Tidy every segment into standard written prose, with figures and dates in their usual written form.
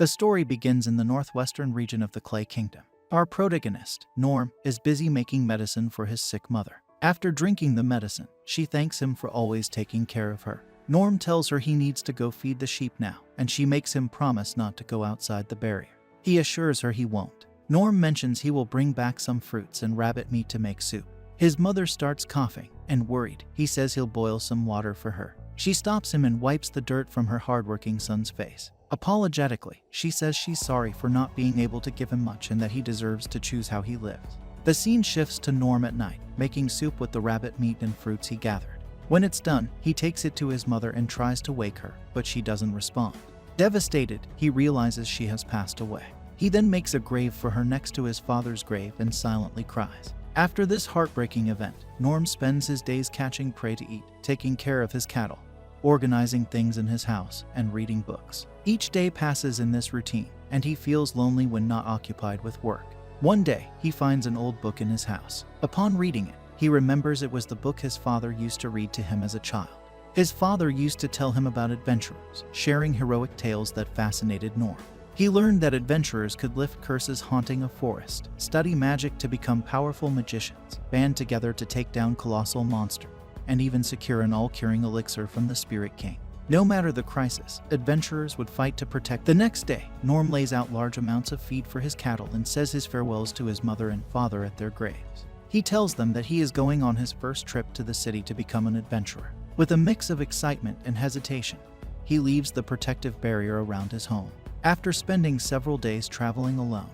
The story begins in the northwestern region of the Clay Kingdom. Our protagonist, Norm, is busy making medicine for his sick mother. After drinking the medicine, she thanks him for always taking care of her. Norm tells her he needs to go feed the sheep now, and she makes him promise not to go outside the barrier. He assures her he won't. Norm mentions he will bring back some fruits and rabbit meat to make soup. His mother starts coughing, and worried, he says he'll boil some water for her. She stops him and wipes the dirt from her hardworking son's face. Apologetically, she says she's sorry for not being able to give him much and that he deserves to choose how he lives. The scene shifts to Norm at night, making soup with the rabbit meat and fruits he gathered. When it's done, he takes it to his mother and tries to wake her, but she doesn't respond. Devastated, he realizes she has passed away. He then makes a grave for her next to his father's grave and silently cries. After this heartbreaking event, Norm spends his days catching prey to eat, taking care of his cattle, organizing things in his house, and reading books. Each day passes in this routine, and he feels lonely when not occupied with work. One day, he finds an old book in his house. Upon reading it, he remembers it was the book his father used to read to him as a child. His father used to tell him about adventurers, sharing heroic tales that fascinated Norm. He learned that adventurers could lift curses haunting a forest, study magic to become powerful magicians, band together to take down colossal monsters, and even secure an all-curing elixir from the Spirit King. No matter the crisis, adventurers would fight to protect. The next day, Norm lays out large amounts of feed for his cattle and says his farewells to his mother and father at their graves. He tells them that he is going on his first trip to the city to become an adventurer. With a mix of excitement and hesitation, he leaves the protective barrier around his home. After spending several days traveling alone,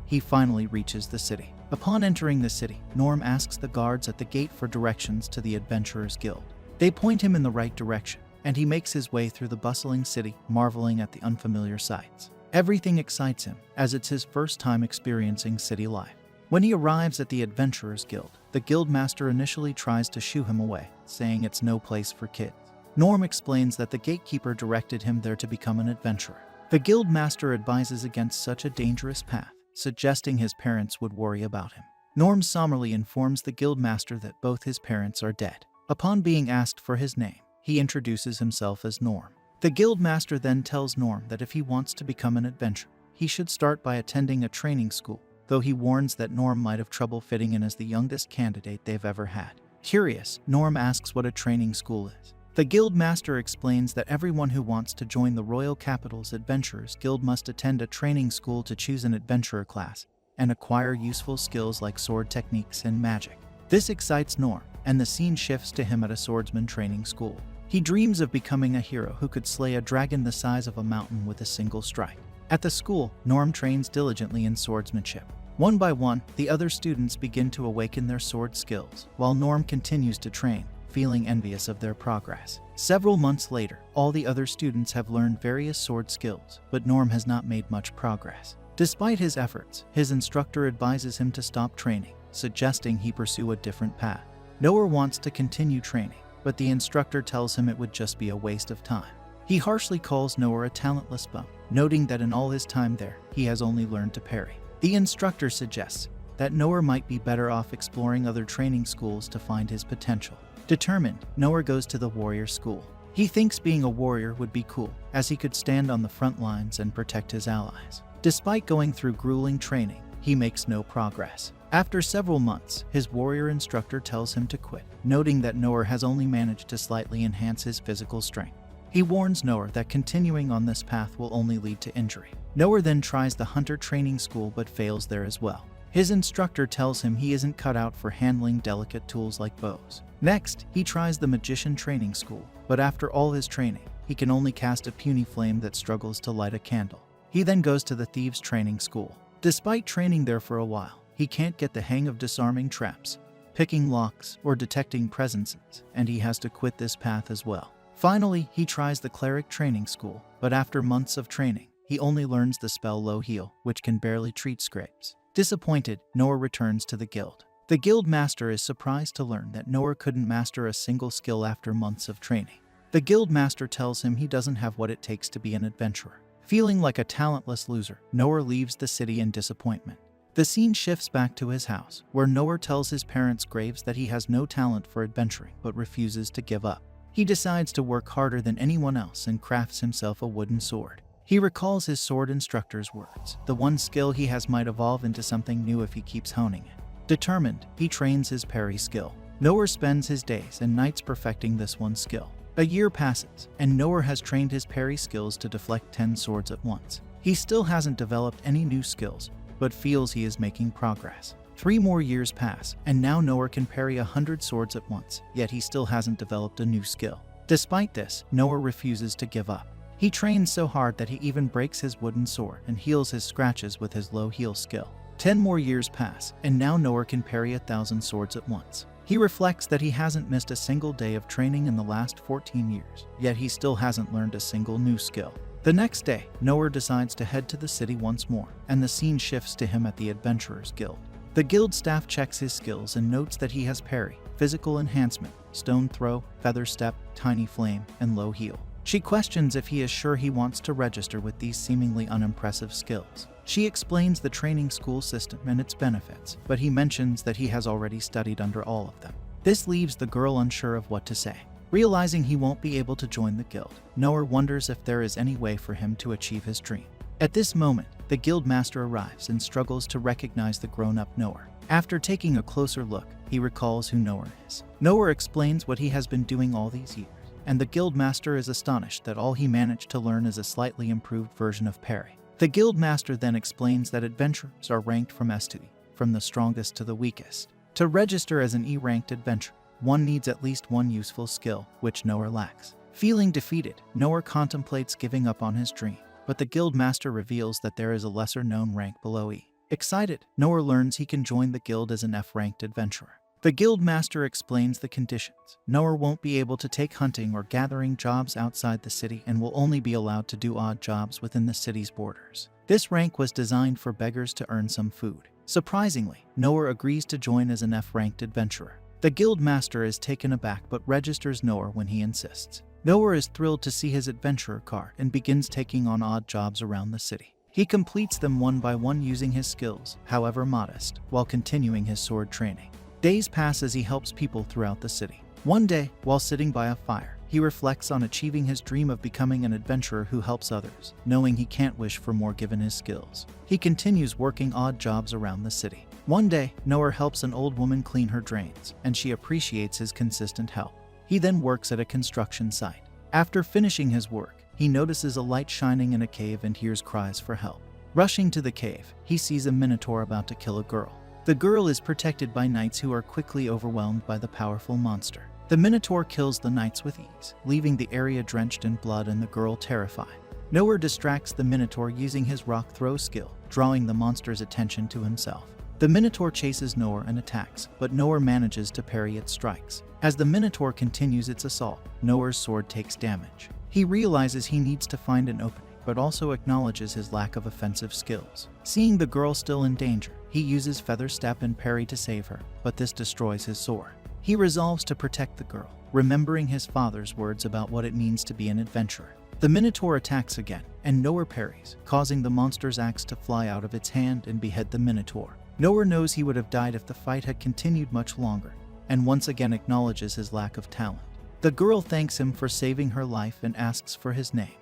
he finally reaches the city. Upon entering the city, Norm asks the guards at the gate for directions to the Adventurers Guild. They point him in the right direction, and he makes his way through the bustling city, marveling at the unfamiliar sights. Everything excites him, as it's his first time experiencing city life. When he arrives at the Adventurers Guild, the guildmaster initially tries to shoo him away, saying it's no place for kids. Norm explains that the gatekeeper directed him there to become an adventurer. The guildmaster advises against such a dangerous path, suggesting his parents would worry about him. Norm somberly informs the guildmaster that both his parents are dead. Upon being asked for his name, he introduces himself as Norm. The guildmaster then tells Norm that if he wants to become an adventurer, he should start by attending a training school, though he warns that Norm might have trouble fitting in as the youngest candidate they've ever had. Curious, Norm asks what a training school is. The guildmaster explains that everyone who wants to join the Royal Capital's Adventurers Guild must attend a training school to choose an adventurer class and acquire useful skills like sword techniques and magic. This excites Norm, and the scene shifts to him at a swordsman training school. He dreams of becoming a hero who could slay a dragon the size of a mountain with a single strike. At the school, Norm trains diligently in swordsmanship. One by one, the other students begin to awaken their sword skills, while Norm continues to train, feeling envious of their progress. Several months later, all the other students have learned various sword skills, but Norm has not made much progress. Despite his efforts, his instructor advises him to stop training, suggesting he pursue a different path. Noah wants to continue training, but the instructor tells him it would just be a waste of time. He harshly calls Noah a talentless bum, noting that in all his time there, he has only learned to parry. The instructor suggests that Noah might be better off exploring other training schools to find his potential. Determined, Noah goes to the warrior school. He thinks being a warrior would be cool, as he could stand on the front lines and protect his allies. Despite going through grueling training, he makes no progress. After several months, his warrior instructor tells him to quit, noting that Noah has only managed to slightly enhance his physical strength. He warns Noah that continuing on this path will only lead to injury. Noah then tries the hunter training school but fails there as well. His instructor tells him he isn't cut out for handling delicate tools like bows. Next, he tries the magician training school, but after all his training, he can only cast a puny flame that struggles to light a candle. He then goes to the thieves training school. Despite training there for a while, he can't get the hang of disarming traps, picking locks, or detecting presences, and he has to quit this path as well. Finally, he tries the cleric training school, but after months of training, he only learns the spell Low Heal, which can barely treat scrapes. Disappointed, Noah returns to the guild. The guild master is surprised to learn that Noah couldn't master a single skill after months of training. The guild master tells him he doesn't have what it takes to be an adventurer. Feeling like a talentless loser, Noah leaves the city in disappointment. The scene shifts back to his house, where Noah tells his parents Graves that he has no talent for adventuring but refuses to give up. He decides to work harder than anyone else and crafts himself a wooden sword. He recalls his sword instructor's words. The one skill he has might evolve into something new if he keeps honing it. Determined, he trains his parry skill. Nohr spends his days and nights perfecting this one skill. A year passes, and Nohr has trained his parry skills to deflect 10 swords at once. He still hasn't developed any new skills, but feels he is making progress. 3 more years pass, and now Nohr can parry 100 swords at once, yet he still hasn't developed a new skill. Despite this, Nohr refuses to give up. He trains so hard that he even breaks his wooden sword and heals his scratches with his low heel skill. 10 more years pass, and now Nohr can parry 1,000 swords at once. He reflects that he hasn't missed a single day of training in the last 14 years, yet he still hasn't learned a single new skill. The next day, Nohr decides to head to the city once more, and the scene shifts to him at the Adventurers Guild. The guild staff checks his skills and notes that he has parry, physical enhancement, stone throw, feather step, tiny flame, and low heel. She questions if he is sure he wants to register with these seemingly unimpressive skills. She explains the training school system and its benefits, but he mentions that he has already studied under all of them. This leaves the girl unsure of what to say. Realizing he won't be able to join the guild, Nohr wonders if there is any way for him to achieve his dream. At this moment, the guild master arrives and struggles to recognize the grown-up Nohr. After taking a closer look, he recalls who Nohr is. Nohr explains what he has been doing all these years, and the guild master is astonished that all he managed to learn is a slightly improved version of parry. The guild master then explains that adventurers are ranked from S to E, from the strongest to the weakest. To register as an E-ranked adventurer, one needs at least one useful skill, which Nohr lacks. Feeling defeated, Nohr contemplates giving up on his dream, but the guild master reveals that there is a lesser-known rank below E. Excited, Nohr learns he can join the guild as an F-ranked adventurer. The guild master explains the conditions. Nohr won't be able to take hunting or gathering jobs outside the city and will only be allowed to do odd jobs within the city's borders. This rank was designed for beggars to earn some food. Surprisingly, Nohr agrees to join as an F-ranked adventurer. The guild master is taken aback but registers Nohr when he insists. Nohr is thrilled to see his adventurer card and begins taking on odd jobs around the city. He completes them one by one using his skills, however modest, while continuing his sword training. Days pass as he helps people throughout the city. One day, while sitting by a fire, he reflects on achieving his dream of becoming an adventurer who helps others, knowing he can't wish for more given his skills. He continues working odd jobs around the city. One day, Nohr helps an old woman clean her drains, and she appreciates his consistent help. He then works at a construction site. After finishing his work, he notices a light shining in a cave and hears cries for help. Rushing to the cave, he sees a minotaur about to kill a girl. The girl is protected by knights who are quickly overwhelmed by the powerful monster. The minotaur kills the knights with ease, leaving the area drenched in blood and the girl terrified. Nohr distracts the minotaur using his rock throw skill, drawing the monster's attention to himself. The minotaur chases Nohr and attacks, but Nohr manages to parry its strikes. As the minotaur continues its assault, Nohr's sword takes damage. He realizes he needs to find an opening, but also acknowledges his lack of offensive skills. Seeing the girl still in danger, he uses feather step and parry to save her, but this destroys his sword. He resolves to protect the girl, remembering his father's words about what it means to be an adventurer. The minotaur attacks again, and Nohr parries, causing the monster's axe to fly out of its hand and behead the minotaur. Nohr knows he would have died if the fight had continued much longer, and once again acknowledges his lack of talent. The girl thanks him for saving her life and asks for his name,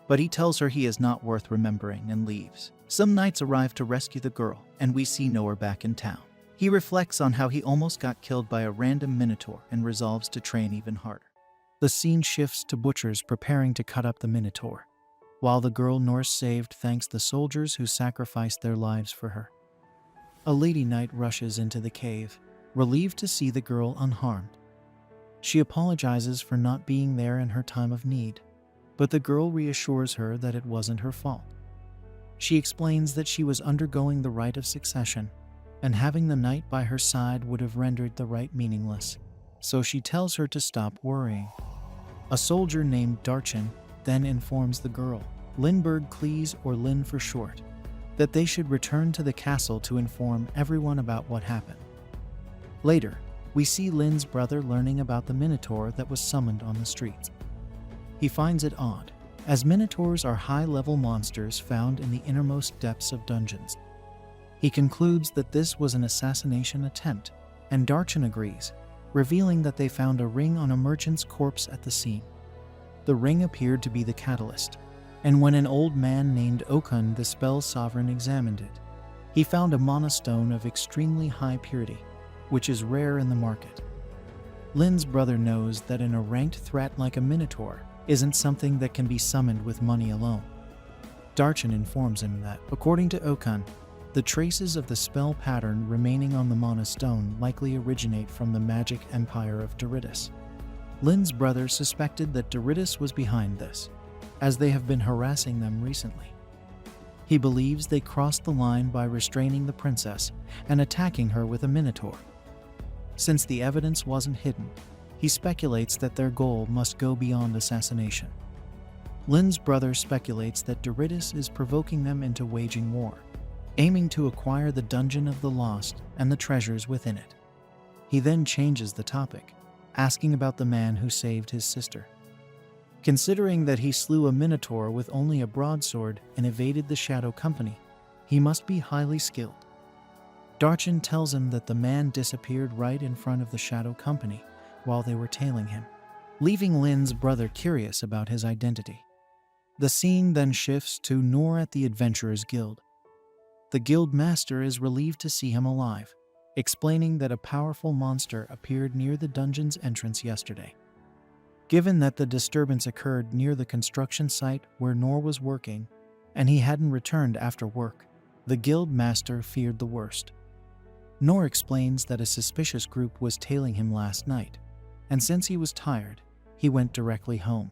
but he tells her he is not worth remembering and leaves. Some knights arrive to rescue the girl, and we see Nohr back in town. He reflects on how he almost got killed by a random minotaur and resolves to train even harder. The scene shifts to butchers preparing to cut up the minotaur, while the girl Nohr saved thanks the soldiers who sacrificed their lives for her. A lady knight rushes into the cave, relieved to see the girl unharmed. She apologizes for not being there in her time of need, but the girl reassures her that it wasn't her fault. She explains that she was undergoing the rite of succession, and having the knight by her side would have rendered the rite meaningless, so she tells her to stop worrying. A soldier named Darchin then informs the girl, Lindbergh Cleese or Lin for short, that they should return to the castle to inform everyone about what happened. Later, we see Lin's brother learning about the minotaur that was summoned on the streets. He finds it odd, as minotaurs are high-level monsters found in the innermost depths of dungeons. He concludes that this was an assassination attempt, and Darchin agrees, revealing that they found a ring on a merchant's corpse at the scene. The ring appeared to be the catalyst, And when an old man named Okun, the spell sovereign, examined it, he found a mana stone of extremely high purity, which is rare in the market. Lin's brother knows that a ranked threat like a minotaur isn't something that can be summoned with money alone. Darchin informs him that, according to Okun, the traces of the spell pattern remaining on the mana stone likely originate from the magic empire of Doritus. Lin's brother suspected that Doritus was behind this, as they have been harassing them recently. He believes they crossed the line by restraining the princess and attacking her with a minotaur. Since the evidence wasn't hidden, he speculates that their goal must go beyond assassination. Lin's brother speculates that Doritus is provoking them into waging war, aiming to acquire the Dungeon of the Lost and the treasures within it. He then changes the topic, asking about the man who saved his sister. Considering that he slew a minotaur with only a broadsword and evaded the Shadow Company, he must be highly skilled. Darchin tells him that the man disappeared right in front of the Shadow Company while they were tailing him, leaving Lin's brother curious about his identity. The scene then shifts to Noor at the Adventurers Guild. The guild master is relieved to see him alive, explaining that a powerful monster appeared near the dungeon's entrance yesterday. Given that the disturbance occurred near the construction site where Noor was working, and he hadn't returned after work, the guild master feared the worst. Noor explains that a suspicious group was tailing him last night, and since he was tired, he went directly home.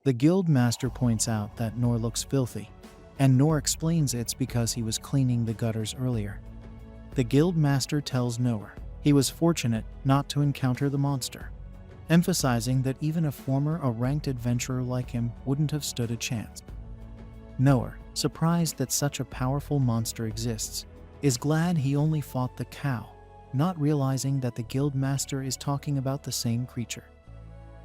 The guild master points out that Noor looks filthy, and Noor explains it's because he was cleaning the gutters earlier. The guild master tells Noor he was fortunate not to encounter the monster, emphasizing that even a former ranked adventurer like him wouldn't have stood a chance. Noor, surprised that such a powerful monster exists, is glad he only fought the cow, not realizing that the guild master is talking about the same creature.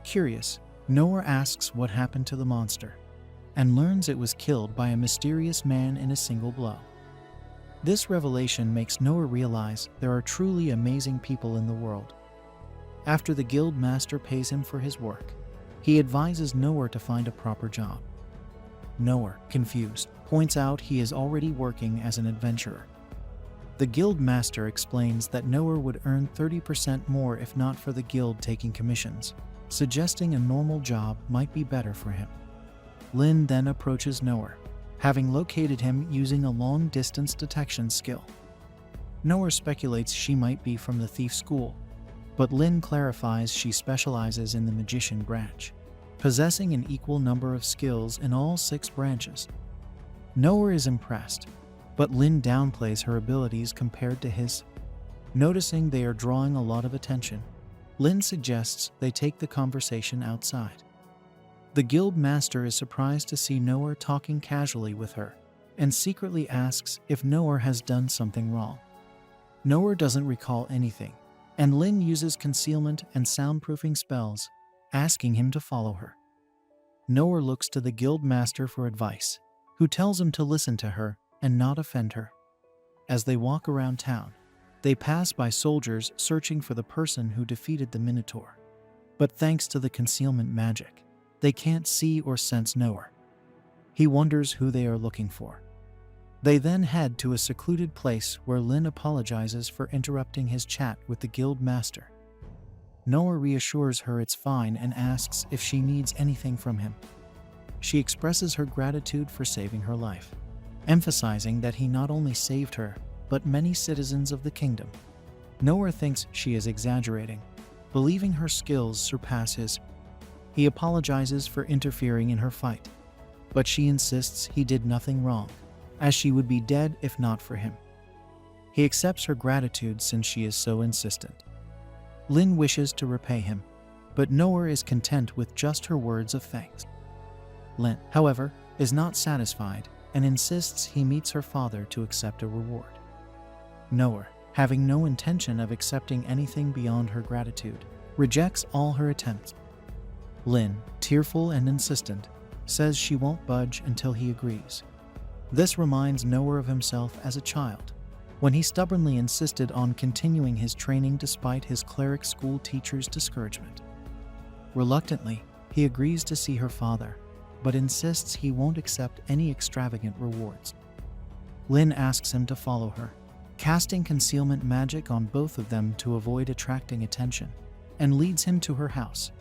Curious, Noor asks what happened to the monster, and learns it was killed by a mysterious man in a single blow. This revelation makes Noor realize there are truly amazing people in the world. After the guild master pays him for his work, he advises Noor to find a proper job. Noor, confused, points out he is already working as an adventurer. The guild master explains that Noor would earn 30% more if not for the guild taking commissions, suggesting a normal job might be better for him. Lin then approaches Noor, having located him using a long-distance detection skill. Noor speculates she might be from the thief school, but Lin clarifies she specializes in the magician branch, possessing an equal number of skills in all 6 branches. Noor is impressed, but Lin downplays her abilities compared to his. Noticing they are drawing a lot of attention, Lin suggests they take the conversation outside. The guild master is surprised to see Noor talking casually with her, and secretly asks if Noor has done something wrong. Noor doesn't recall anything, and Lin uses concealment and soundproofing spells, asking him to follow her. Noor looks to the guild master for advice, who tells him to listen to her and not offend her. As they walk around town, they pass by soldiers searching for the person who defeated the Minotaur. But thanks to the concealment magic, they can't see or sense Noor. He wonders who they are looking for. They then head to a secluded place where Lin apologizes for interrupting his chat with the guild master. Noor reassures her it's fine and asks if she needs anything from him. She expresses her gratitude for saving her life, emphasizing that he not only saved her, but many citizens of the kingdom. Noor thinks she is exaggerating, believing her skills surpass his. He apologizes for interfering in her fight, but she insists he did nothing wrong, as she would be dead if not for him. He accepts her gratitude since she is so insistent. Lin wishes to repay him, but Noor is content with just her words of thanks. Lin, however, is not satisfied and insists he meets her father to accept a reward. Noor, having no intention of accepting anything beyond her gratitude, rejects all her attempts. Lin, tearful and insistent, says she won't budge until he agrees. This reminds Noor of himself as a child, when he stubbornly insisted on continuing his training despite his cleric school teacher's discouragement. Reluctantly, he agrees to see her father, but insists he won't accept any extravagant rewards. Lin asks him to follow her, casting concealment magic on both of them to avoid attracting attention, and leads him to her house.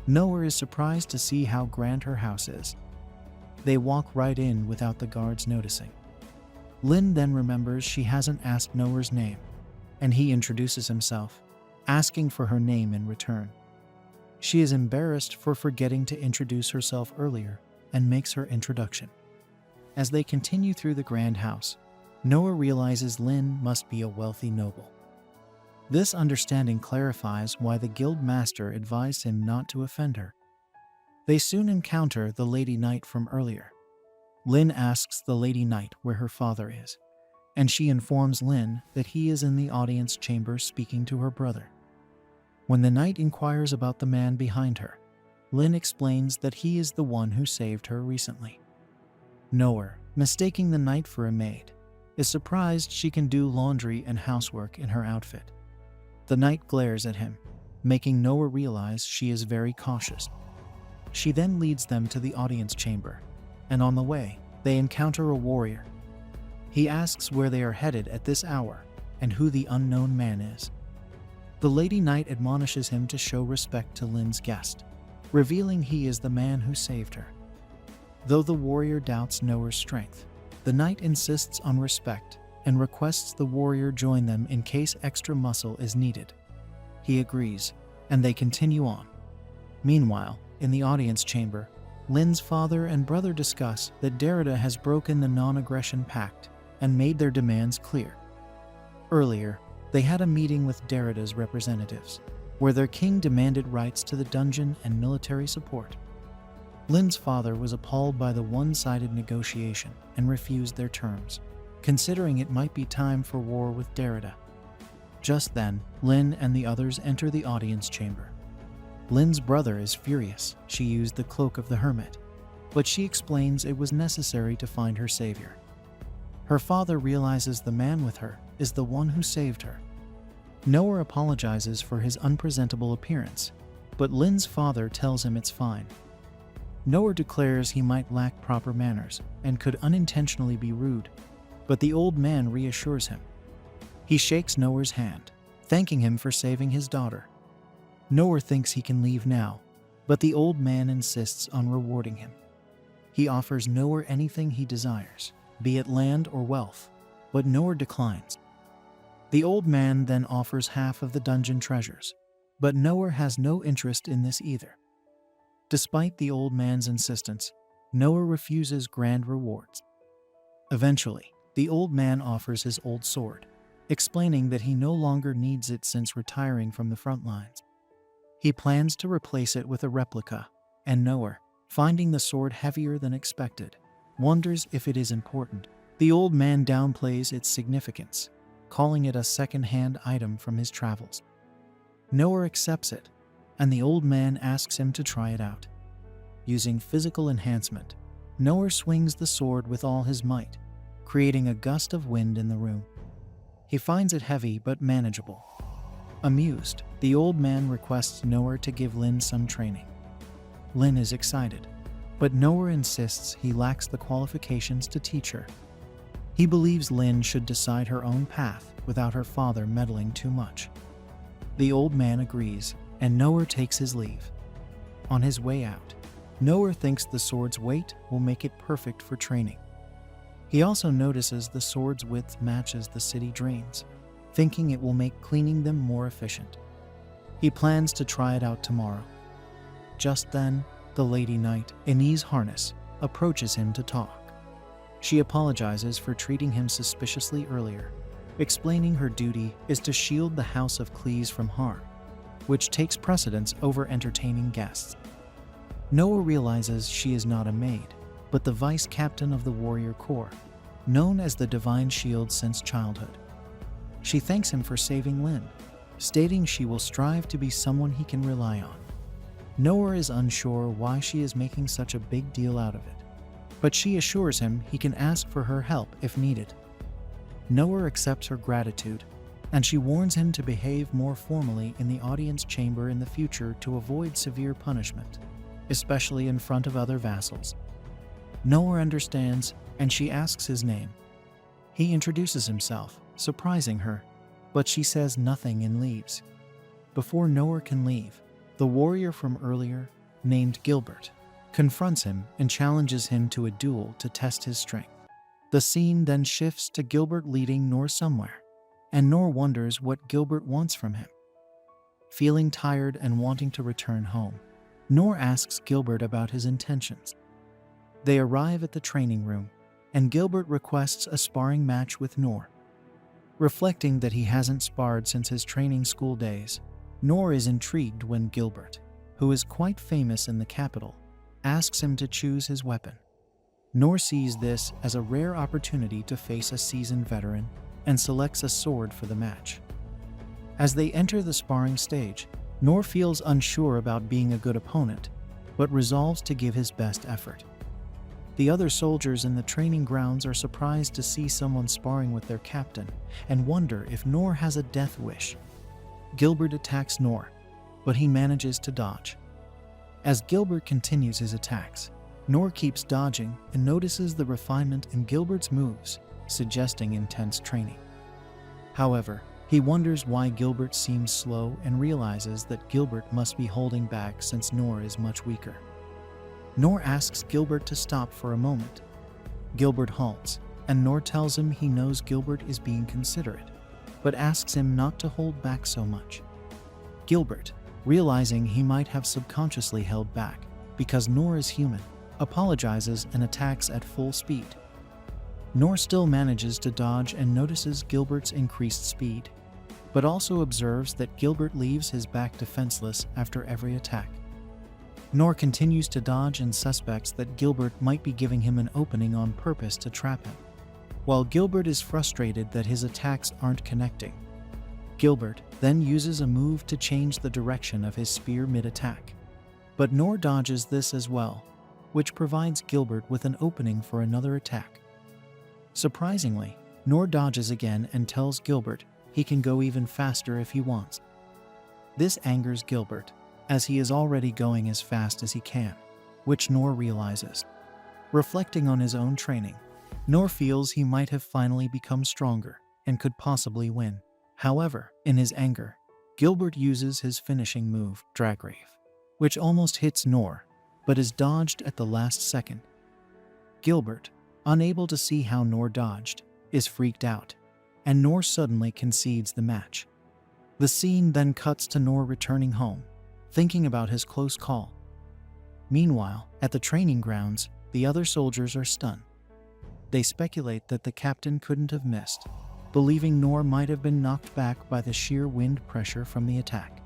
Noah is surprised to see how grand her house is. They walk right in without the guards noticing. Lin then remembers she hasn't asked Noah's name, and he introduces himself, asking for her name in return. She is embarrassed for forgetting to introduce herself earlier and makes her introduction. As they continue through the grand house, Noah realizes Lin must be a wealthy noble. This understanding clarifies why the guild master advised him not to offend her. They soon encounter the Lady Knight from earlier. Lin asks the Lady Knight where her father is, and she informs Lin that he is in the audience chamber speaking to her brother. When the knight inquires about the man behind her, Lin explains that he is the one who saved her recently. Noah, mistaking the knight for a maid, is surprised she can do laundry and housework in her outfit. The knight glares at him, making Noah realize she is very cautious. She then leads them to the audience chamber, and on the way, they encounter a warrior. He asks where they are headed at this hour and who the unknown man is. The Lady Knight admonishes him to show respect to Lin's guest, revealing he is the man who saved her. Though the warrior doubts Noah's strength, the knight insists on respect and requests the warrior join them in case extra muscle is needed. He agrees, and they continue on. Meanwhile, in the audience chamber, Lin's father and brother discuss that Derrida has broken the non-aggression pact and made their demands clear. Earlier, they had a meeting with Derrida's representatives, where their king demanded rights to the dungeon and military support. Lin's father was appalled by the one-sided negotiation and refused their terms, considering it might be time for war with Derrida. Just then, Lin and the others enter the audience chamber. Lin's brother is furious she used the cloak of the hermit, but she explains it was necessary to find her savior. Her father realizes the man with her is the one who saved her. Noah apologizes for his unpresentable appearance, but Lin's father tells him it's fine. Noah declares he might lack proper manners and could unintentionally be rude, but the old man reassures him. He shakes Noah's hand, thanking him for saving his daughter. Noah thinks he can leave now, but the old man insists on rewarding him. He offers Noah anything he desires, be it land or wealth, but Noah declines. The old man then offers half of the dungeon treasures, but Noah has no interest in this either. Despite the old man's insistence, Noah refuses grand rewards. Eventually, the old man offers his old sword, explaining that he no longer needs it since retiring from the front lines. He plans to replace it with a replica, and Noah, finding the sword heavier than expected, wonders if it is important. The old man downplays its significance, calling it a second-hand item from his travels. Noah accepts it, and the old man asks him to try it out. Using physical enhancement, Noah swings the sword with all his might, creating a gust of wind in the room. He finds it heavy but manageable. Amused, the old man requests Noah to give Lin some training. Lin is excited, but Noah insists he lacks the qualifications to teach her. He believes Lin should decide her own path without her father meddling too much. The old man agrees, and Noah takes his leave. On his way out, Noah thinks the sword's weight will make it perfect for training. He also notices the sword's width matches the city drains, thinking it will make cleaning them more efficient. He plans to try it out tomorrow. Just then, the Lady Knight, in E's harness, approaches him to talk. She apologizes for treating him suspiciously earlier, explaining her duty is to shield the House of Cleese from harm, which takes precedence over entertaining guests. Noah realizes she is not a maid, but the vice captain of the warrior corps, known as the Divine Shield since childhood. She thanks him for saving Lin, stating she will strive to be someone he can rely on. Noah is unsure why she is making such a big deal out of it, but she assures him he can ask for her help if needed. Noah accepts her gratitude, and she warns him to behave more formally in the audience chamber in the future to avoid severe punishment. especially in front of other vassals. Noor understands, and she asks his name. He introduces himself, surprising her, but she says nothing and leaves. Before Noor can leave, the warrior from earlier, named Gilbert, confronts him and challenges him to a duel to test his strength. The scene then shifts to Gilbert leading Noor somewhere, and Noor wonders what Gilbert wants from him. Feeling tired and wanting to return home, Noor asks Gilbert about his intentions. They arrive at the training room, and Gilbert requests a sparring match with Noor. Reflecting that he hasn't sparred since his training school days, Noor is intrigued when Gilbert, who is quite famous in the capital, asks him to choose his weapon. Noor sees this as a rare opportunity to face a seasoned veteran and selects a sword for the match. As they enter the sparring stage, Noor feels unsure about being a good opponent, but resolves to give his best effort. The other soldiers in the training grounds are surprised to see someone sparring with their captain and wonder if Noor has a death wish. Gilbert attacks Noor, but he manages to dodge. As Gilbert continues his attacks, Noor keeps dodging and notices the refinement in Gilbert's moves, suggesting intense training. However, he wonders why Gilbert seems slow and realizes that Gilbert must be holding back since Noor is much weaker. Noor asks Gilbert to stop for a moment. Gilbert halts, and Noor tells him he knows Gilbert is being considerate, but asks him not to hold back so much. Gilbert, realizing he might have subconsciously held back because Noor is human, apologizes and attacks at full speed. Noor still manages to dodge and notices Gilbert's increased speed, but also observes that Gilbert leaves his back defenseless after every attack. Noor continues to dodge and suspects that Gilbert might be giving him an opening on purpose to trap him, while Gilbert is frustrated that his attacks aren't connecting. Gilbert then uses a move to change the direction of his spear mid-attack, but Noor dodges this as well, which provides Gilbert with an opening for another attack. Surprisingly, Noor dodges again and tells Gilbert he can go even faster if he wants. This angers Gilbert, as he is already going as fast as he can, which Noor realizes. Reflecting on his own training, Noor feels he might have finally become stronger and could possibly win. However, in his anger, Gilbert uses his finishing move, Drag Rave, which almost hits Noor, but is dodged at the last second. Gilbert, unable to see how Noor dodged, is freaked out, and Noor suddenly concedes the match. The scene then cuts to Noor returning home, thinking about his close call. Meanwhile, at the training grounds, the other soldiers are stunned. They speculate that the captain couldn't have missed, believing Noor might have been knocked back by the sheer wind pressure from the attack.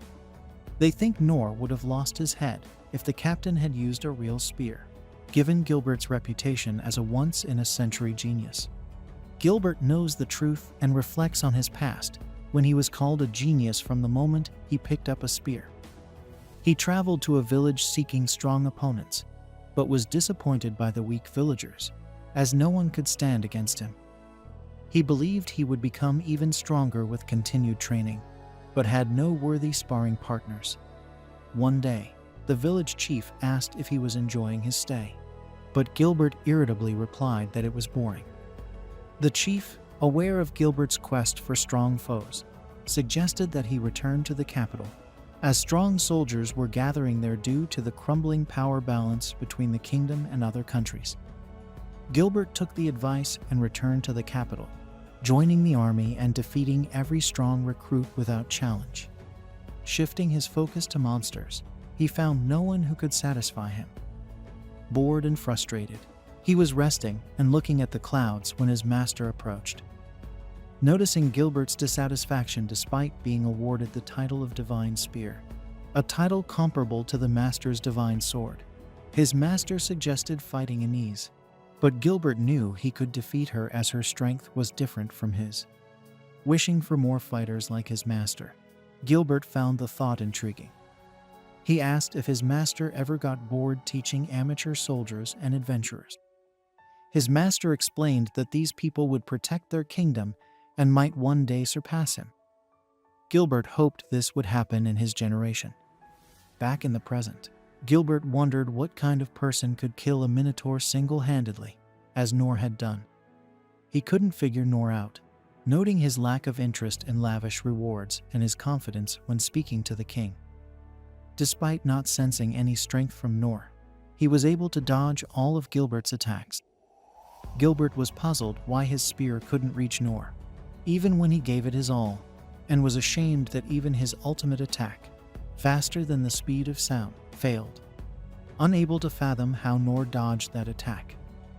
They think Noor would have lost his head if the captain had used a real spear, given Gilbert's reputation as a once-in-a-century genius. Gilbert knows the truth and reflects on his past, when he was called a genius from the moment he picked up a spear. He traveled to a village seeking strong opponents, but was disappointed by the weak villagers, as no one could stand against him. He believed he would become even stronger with continued training, but had no worthy sparring partners. One day, the village chief asked if he was enjoying his stay, but Gilbert irritably replied that it was boring. The chief, aware of Gilbert's quest for strong foes, suggested that he return to the capital, as strong soldiers were gathering there due to the crumbling power balance between the kingdom and other countries. Gilbert took the advice and returned to the capital, joining the army and defeating every strong recruit without challenge. Shifting his focus to monsters, he found no one who could satisfy him. Bored and frustrated, he was resting and looking at the clouds when his master approached. Noticing Gilbert's dissatisfaction despite being awarded the title of Divine Spear, a title comparable to the master's Divine Sword, his master suggested fighting in ease, but Gilbert knew he could defeat her as her strength was different from his. Wishing for more fighters like his master, Gilbert found the thought intriguing. He asked if his master ever got bored teaching amateur soldiers and adventurers. His master explained that these people would protect their kingdom and might one day surpass him. Gilbert hoped this would happen in his generation. Back in the present, Gilbert wondered what kind of person could kill a minotaur single-handedly, as Noor had done. He couldn't figure Noor out, noting his lack of interest in lavish rewards and his confidence when speaking to the king. Despite not sensing any strength from Noor, he was able to dodge all of Gilbert's attacks. Gilbert was puzzled why his spear couldn't reach Noor, even when he gave it his all, and was ashamed that even his ultimate attack, faster than the speed of sound, failed. Unable to fathom how Noor dodged that attack,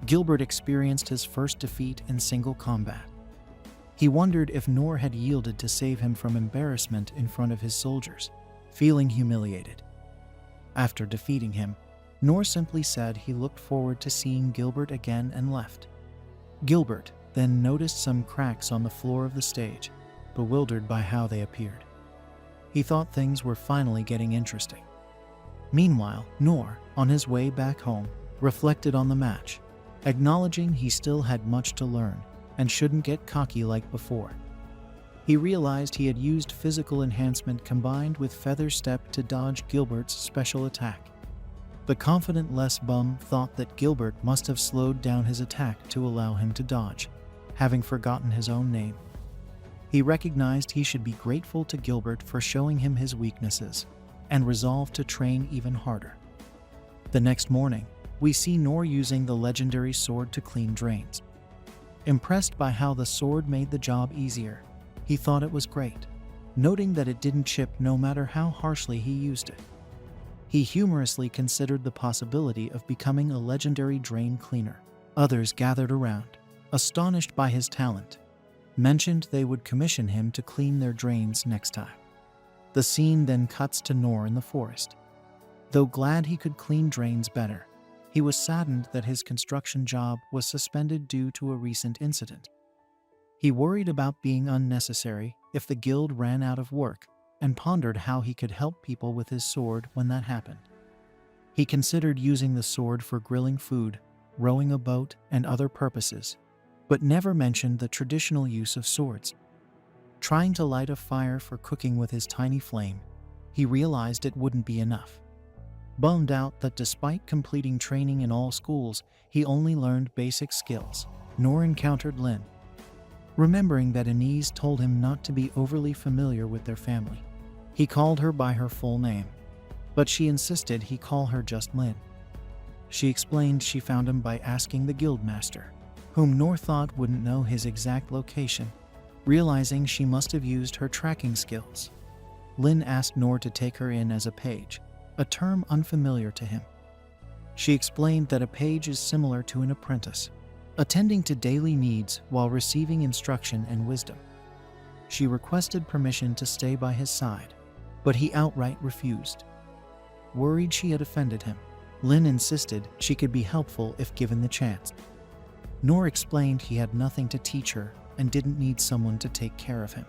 Gilbert experienced his first defeat in single combat. He wondered if Noor had yielded to save him from embarrassment in front of his soldiers, feeling humiliated. After defeating him, Noor simply said he looked forward to seeing Gilbert again and left. Gilbert then noticed some cracks on the floor of the stage, bewildered by how they appeared. He thought things were finally getting interesting. Meanwhile, Noor, on his way back home, reflected on the match, acknowledging he still had much to learn and shouldn't get cocky like before. He realized he had used physical enhancement combined with feather step to dodge Gilbert's special attack. The confident Les Bum thought that Gilbert must have slowed down his attack to allow him to dodge, having forgotten his own name. He recognized he should be grateful to Gilbert for showing him his weaknesses, and resolved to train even harder. The next morning, we see Noor using the legendary sword to clean drains. Impressed by how the sword made the job easier, he thought it was great, noting that it didn't chip no matter how harshly he used it. He humorously considered the possibility of becoming a legendary drain cleaner. Others gathered around, astonished by his talent, mentioned they would commission him to clean their drains next time. The scene then cuts to Noor in the forest. Though glad he could clean drains better, he was saddened that his construction job was suspended due to a recent incident. He worried about being unnecessary if the guild ran out of work, and pondered how he could help people with his sword when that happened. He considered using the sword for grilling food, rowing a boat, and other purposes, but never mentioned the traditional use of swords. Trying to light a fire for cooking with his tiny flame, he realized it wouldn't be enough. Bummed out that despite completing training in all schools, he only learned basic skills, Noor encountered Lin. Remembering that Anise told him not to be overly familiar with their family, he called her by her full name, but she insisted he call her just Lin. She explained she found him by asking the guildmaster, whom Noor thought wouldn't know his exact location, realizing she must have used her tracking skills. Lin asked Noor to take her in as a page, a term unfamiliar to him. She explained that a page is similar to an apprentice, attending to daily needs while receiving instruction and wisdom. She requested permission to stay by his side, but he outright refused. Worried she had offended him, Lin insisted she could be helpful if given the chance. Noor explained he had nothing to teach her and didn't need someone to take care of him.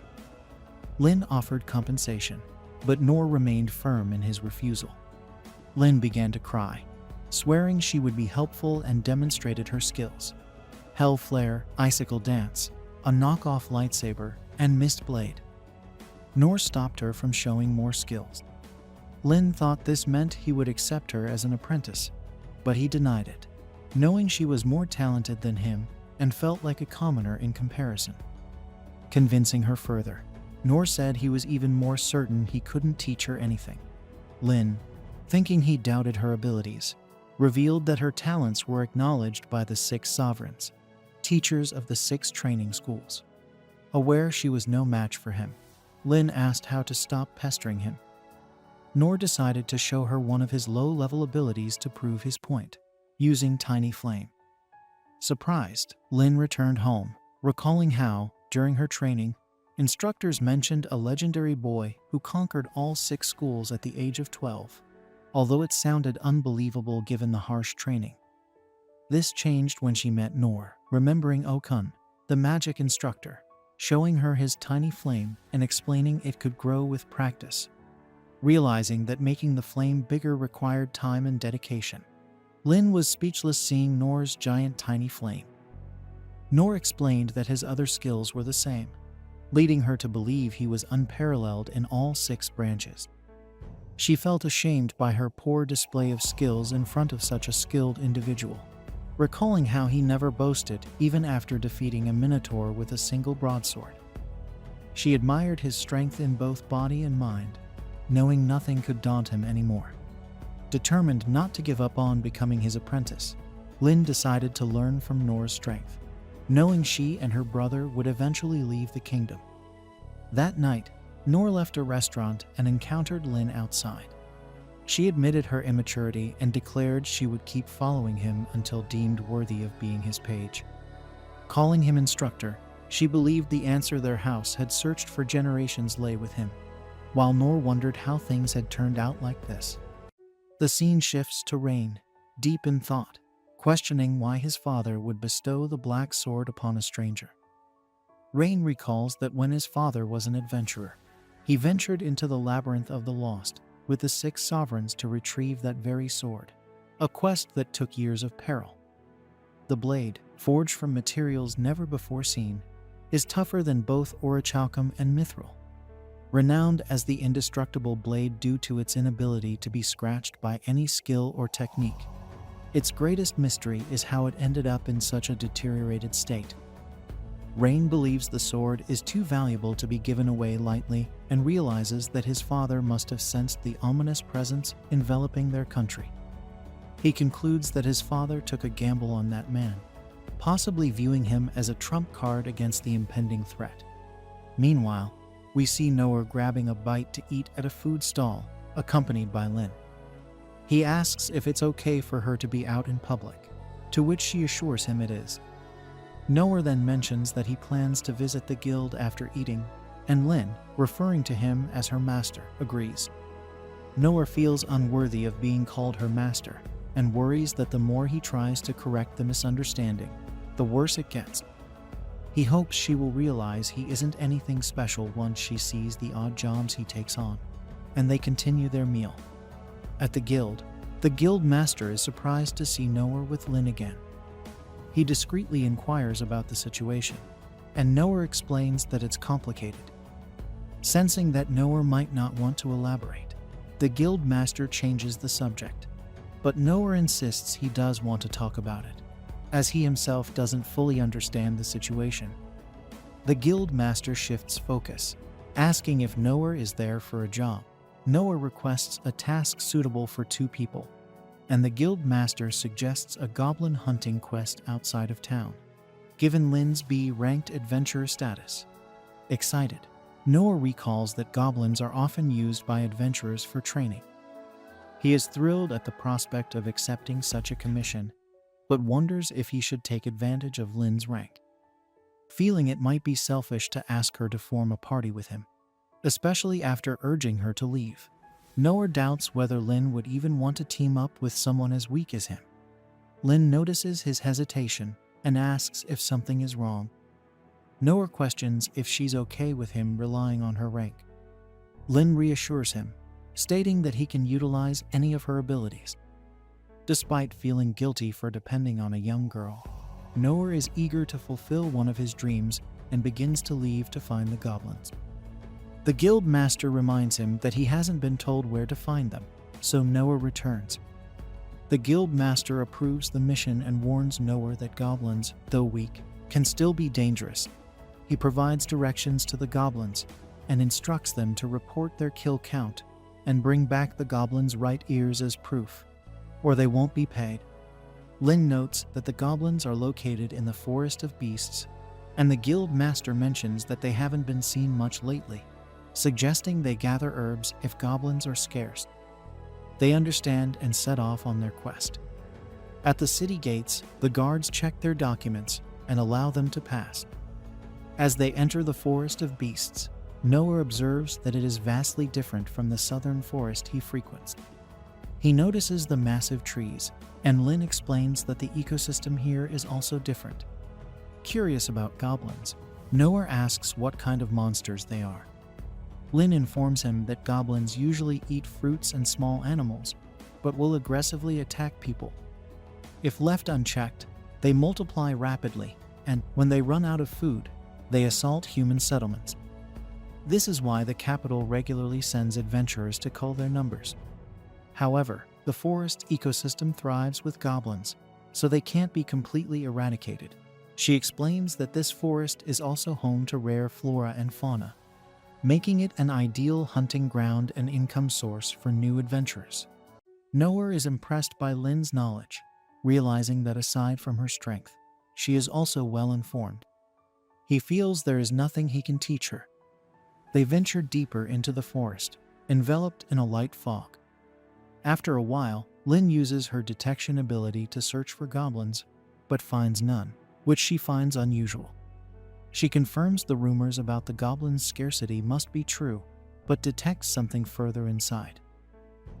Lin offered compensation, but Noor remained firm in his refusal. Lin began to cry, swearing she would be helpful, and demonstrated her skills: Hell Flare, Icicle Dance, a knockoff lightsaber, and Mist Blade. Noor stopped her from showing more skills. Lin thought this meant he would accept her as an apprentice, but he denied it, knowing she was more talented than him and felt like a commoner in comparison. Convincing her further, Noor said he was even more certain he couldn't teach her anything. Lin, thinking he doubted her abilities, revealed that her talents were acknowledged by the 6 sovereigns, teachers of the 6 training schools. Aware she was no match for him, Lin asked how to stop pestering him. Noor decided to show her one of his low-level abilities to prove his point, using Tiny Flame. Surprised, Lin returned home, recalling how, during her training, instructors mentioned a legendary boy who conquered all 6 schools at the age of 12, although it sounded unbelievable given the harsh training. This changed when she met Noor, remembering Okun, the magic instructor, showing her his tiny flame and explaining it could grow with practice. Realizing that making the flame bigger required time and dedication, Lin was speechless seeing Noor's giant tiny flame. Noor explained that his other skills were the same, leading her to believe he was unparalleled in all 6 branches. She felt ashamed by her poor display of skills in front of such a skilled individual, recalling how he never boasted even after defeating a minotaur with a single broadsword. She admired his strength in both body and mind, knowing nothing could daunt him anymore. Determined not to give up on becoming his apprentice, Lin decided to learn from Nor's strength, knowing she and her brother would eventually leave the kingdom. That night, Nor left a restaurant and encountered Lin outside. She admitted her immaturity and declared she would keep following him until deemed worthy of being his page. Calling him instructor, she believed the answer their house had searched for generations lay with him, while Nor wondered how things had turned out like this. The scene shifts to Rain, deep in thought, questioning why his father would bestow the black sword upon a stranger. Rain recalls that when his father was an adventurer, he ventured into the labyrinth of the lost with the 6 sovereigns to retrieve that very sword, a quest that took years of peril. The blade, forged from materials never before seen, is tougher than both orichalcum and mithril. Renowned as the indestructible blade due to its inability to be scratched by any skill or technique, its greatest mystery is how it ended up in such a deteriorated state. Rain believes the sword is too valuable to be given away lightly and realizes that his father must have sensed the ominous presence enveloping their country. He concludes that his father took a gamble on that man, possibly viewing him as a trump card against the impending threat. Meanwhile, we see Noah grabbing a bite to eat at a food stall, accompanied by Lin. He asks if it's okay for her to be out in public, to which she assures him it is. Noah then mentions that he plans to visit the guild after eating, and Lin, referring to him as her master, agrees. Noah feels unworthy of being called her master, and worries that the more he tries to correct the misunderstanding, the worse it gets. He hopes she will realize he isn't anything special once she sees the odd jobs he takes on, and they continue their meal. At the guild master is surprised to see Noah with Lin again. He discreetly inquires about the situation, and Noah explains that it's complicated. Sensing that Noah might not want to elaborate, the guild master changes the subject, but Noah insists he does want to talk about it, as he himself doesn't fully understand the situation. The guild master shifts focus, asking if Noah is there for a job. Noah requests a task suitable for 2 people, and the guild master suggests a goblin hunting quest outside of town, given Lin's B-ranked adventurer status. Excited, Noah recalls that goblins are often used by adventurers for training. He is thrilled at the prospect of accepting such a commission, but wonders if he should take advantage of Lin's rank. Feeling it might be selfish to ask her to form a party with him, especially after urging her to leave, Noah doubts whether Lin would even want to team up with someone as weak as him. Lin notices his hesitation and asks if something is wrong. Noah questions if she's okay with him relying on her rank. Lin reassures him, stating that he can utilize any of her abilities. Despite feeling guilty for depending on a young girl, Noah is eager to fulfill one of his dreams and begins to leave to find the goblins. The guild master reminds him that he hasn't been told where to find them, so Noah returns. The guild master approves the mission and warns Noah that goblins, though weak, can still be dangerous. He provides directions to the goblins and instructs them to report their kill count and bring back the goblins' right ears as proof, or they won't be paid. Lin notes that the goblins are located in the Forest of Beasts, and the guild master mentions that they haven't been seen much lately, suggesting they gather herbs if goblins are scarce. They understand and set off on their quest. At the city gates, the guards check their documents and allow them to pass. As they enter the Forest of Beasts, Noah observes that it is vastly different from the southern forest he frequents. He notices the massive trees, and Lin explains that the ecosystem here is also different. Curious about goblins, Noah asks what kind of monsters they are. Lin informs him that goblins usually eat fruits and small animals, but will aggressively attack people. If left unchecked, they multiply rapidly, and when they run out of food, they assault human settlements. This is why the capital regularly sends adventurers to cull their numbers. However, the forest ecosystem thrives with goblins, so they can't be completely eradicated. She explains that this forest is also home to rare flora and fauna, making it an ideal hunting ground and income source for new adventurers. Noah is impressed by Lin's knowledge, realizing that aside from her strength, she is also well informed. He feels there is nothing he can teach her. They venture deeper into the forest, enveloped in a light fog. After a while, Lin uses her detection ability to search for goblins, but finds none, which she finds unusual. She confirms the rumors about the goblins' scarcity must be true, but detects something further inside.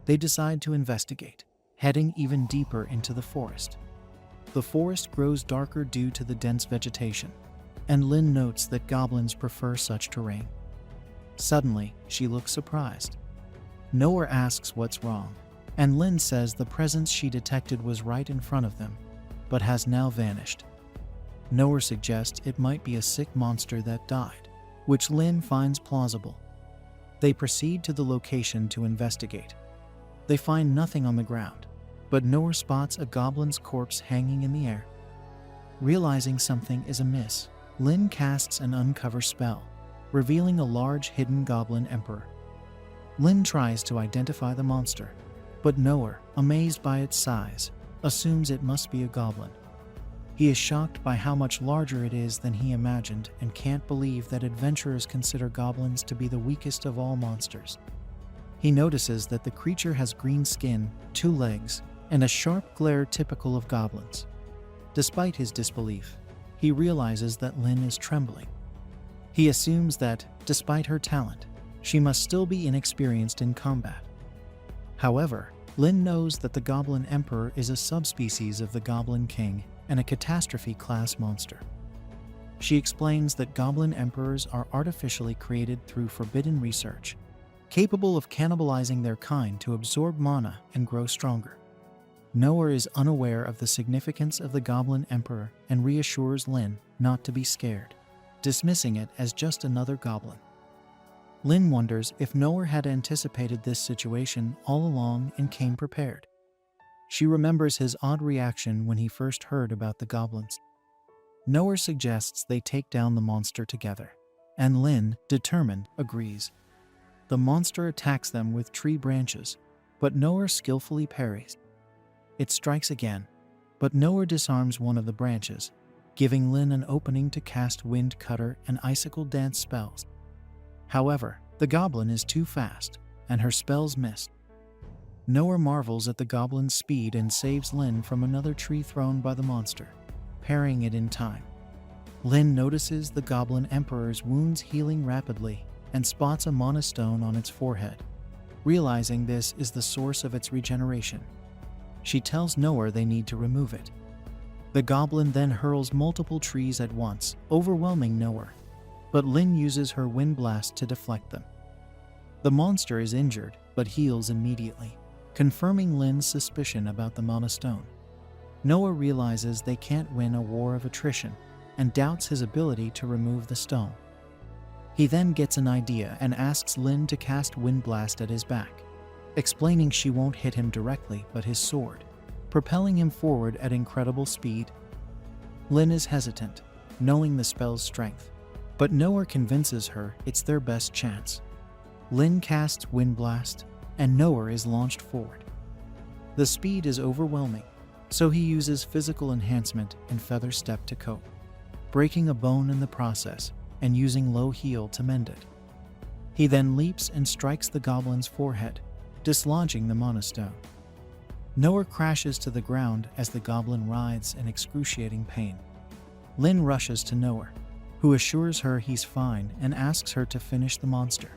They decide to investigate, heading even deeper into the forest. The forest grows darker due to the dense vegetation, and Lin notes that goblins prefer such terrain. Suddenly, she looks surprised. Noah asks what's wrong, and Lin says the presence she detected was right in front of them, but has now vanished. Noah suggests it might be a sick monster that died, which Lin finds plausible. They proceed to the location to investigate. They find nothing on the ground, but Noah spots a goblin's corpse hanging in the air. Realizing something is amiss, Lin casts an uncover spell, revealing a large hidden goblin emperor. Lin tries to identify the monster, but Noah, amazed by its size, assumes it must be a goblin. He is shocked by how much larger it is than he imagined and can't believe that adventurers consider goblins to be the weakest of all monsters. He notices that the creature has green skin, 2 legs, and a sharp glare typical of goblins. Despite his disbelief, he realizes that Lin is trembling. He assumes that, despite her talent, she must still be inexperienced in combat. However, Lin knows that the Goblin Emperor is a subspecies of the Goblin King and a catastrophe-class monster. She explains that Goblin Emperors are artificially created through forbidden research, capable of cannibalizing their kind to absorb mana and grow stronger. Noah is unaware of the significance of the Goblin Emperor and reassures Lin not to be scared, dismissing it as just another goblin. Lin wonders if Noah had anticipated this situation all along and came prepared. She remembers his odd reaction when he first heard about the goblins. Noah suggests they take down the monster together, and Lin, determined, agrees. The monster attacks them with tree branches, but Noah skillfully parries. It strikes again, but Noah disarms one of the branches, giving Lin an opening to cast Wind Cutter and Icicle Dance spells. However, the goblin is too fast, and her spells miss. Noah marvels at the goblin's speed and saves Lin from another tree thrown by the monster, parrying it in time. Lin notices the Goblin Emperor's wounds healing rapidly and spots a mana stone on its forehead. Realizing this is the source of its regeneration, she tells Noah they need to remove it. The goblin then hurls multiple trees at once, overwhelming Noah, but Lin uses her wind blast to deflect them. The monster is injured, but heals immediately, confirming Lin's suspicion about the mana stone. Noah realizes they can't win a war of attrition and doubts his ability to remove the stone. He then gets an idea and asks Lin to cast Wind Blast at his back, explaining she won't hit him directly but his sword, propelling him forward at incredible speed. Lin is hesitant, knowing the spell's strength, but Noah convinces her it's their best chance. Lin casts Wind Blast, and Noah is launched forward. The speed is overwhelming, so he uses physical enhancement and Feather Step to cope, breaking a bone in the process and using Low Heal to mend it. He then leaps and strikes the goblin's forehead, dislodging the mana stone. Noah crashes to the ground as the goblin writhes in excruciating pain. Lin rushes to Noah, who assures her he's fine and asks her to finish the monster.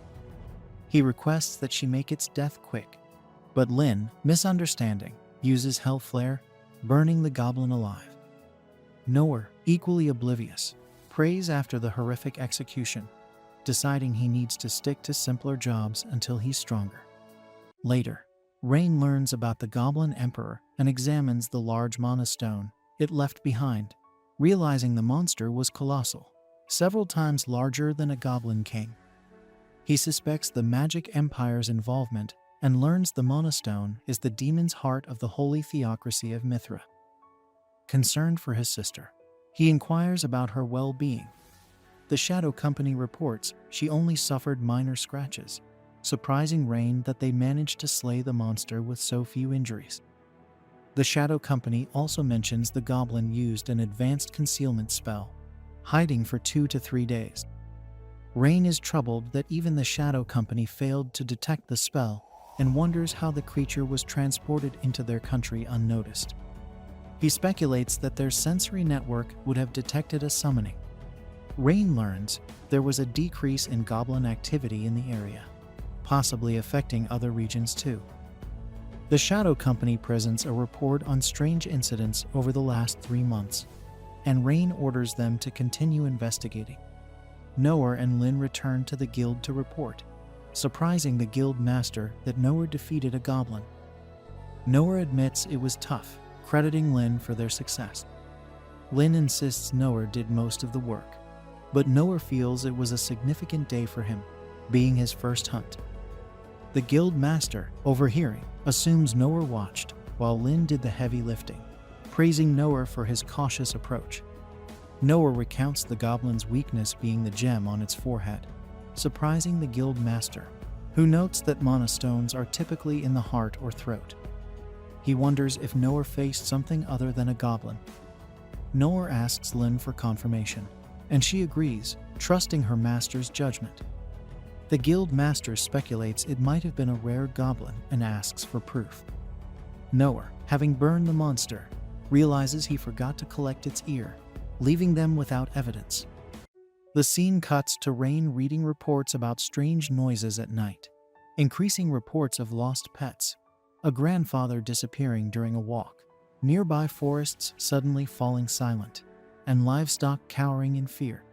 He requests that she make its death quick, but Lin, misunderstanding, uses Hell Flare, burning the goblin alive. Noah, equally oblivious, prays after the horrific execution, deciding he needs to stick to simpler jobs until he's stronger. Later, Rain learns about the Goblin Emperor and examines the large mana stone it left behind, realizing the monster was colossal, several times larger than a Goblin King. He suspects the Magic Empire's involvement and learns the Monostone is the demon's heart of the holy theocracy of Mithra. Concerned for his sister, he inquires about her well-being. The Shadow Company reports she only suffered minor scratches, surprising Rain that they managed to slay the monster with so few injuries. The Shadow Company also mentions the goblin used an advanced concealment spell, hiding for 2 to 3 days. Rain is troubled that even the Shadow Company failed to detect the spell and wonders how the creature was transported into their country unnoticed. He speculates that their sensory network would have detected a summoning. Rain learns there was a decrease in goblin activity in the area, possibly affecting other regions too. The Shadow Company presents a report on strange incidents over the last 3 months, and Rain orders them to continue investigating. Noah and Lin return to the guild to report, surprising the guild master that Noah defeated a goblin. Noah admits it was tough, crediting Lin for their success. Lin insists Noah did most of the work, but Noah feels it was a significant day for him, being his first hunt. The guild master, overhearing, assumes Noah watched while Lin did the heavy lifting, praising Noah for his cautious approach. Noah recounts the goblin's weakness being the gem on its forehead, surprising the guild master, who notes that monostones are typically in the heart or throat. He wonders if Noah faced something other than a goblin. Noah asks Lin for confirmation, and she agrees, trusting her master's judgment. The guild master speculates it might have been a rare goblin and asks for proof. Noah, having burned the monster, realizes he forgot to collect its ear, leaving them without evidence. The scene cuts to Rain reading reports about strange noises at night, increasing reports of lost pets, a grandfather disappearing during a walk, nearby forests suddenly falling silent, and livestock cowering in fear.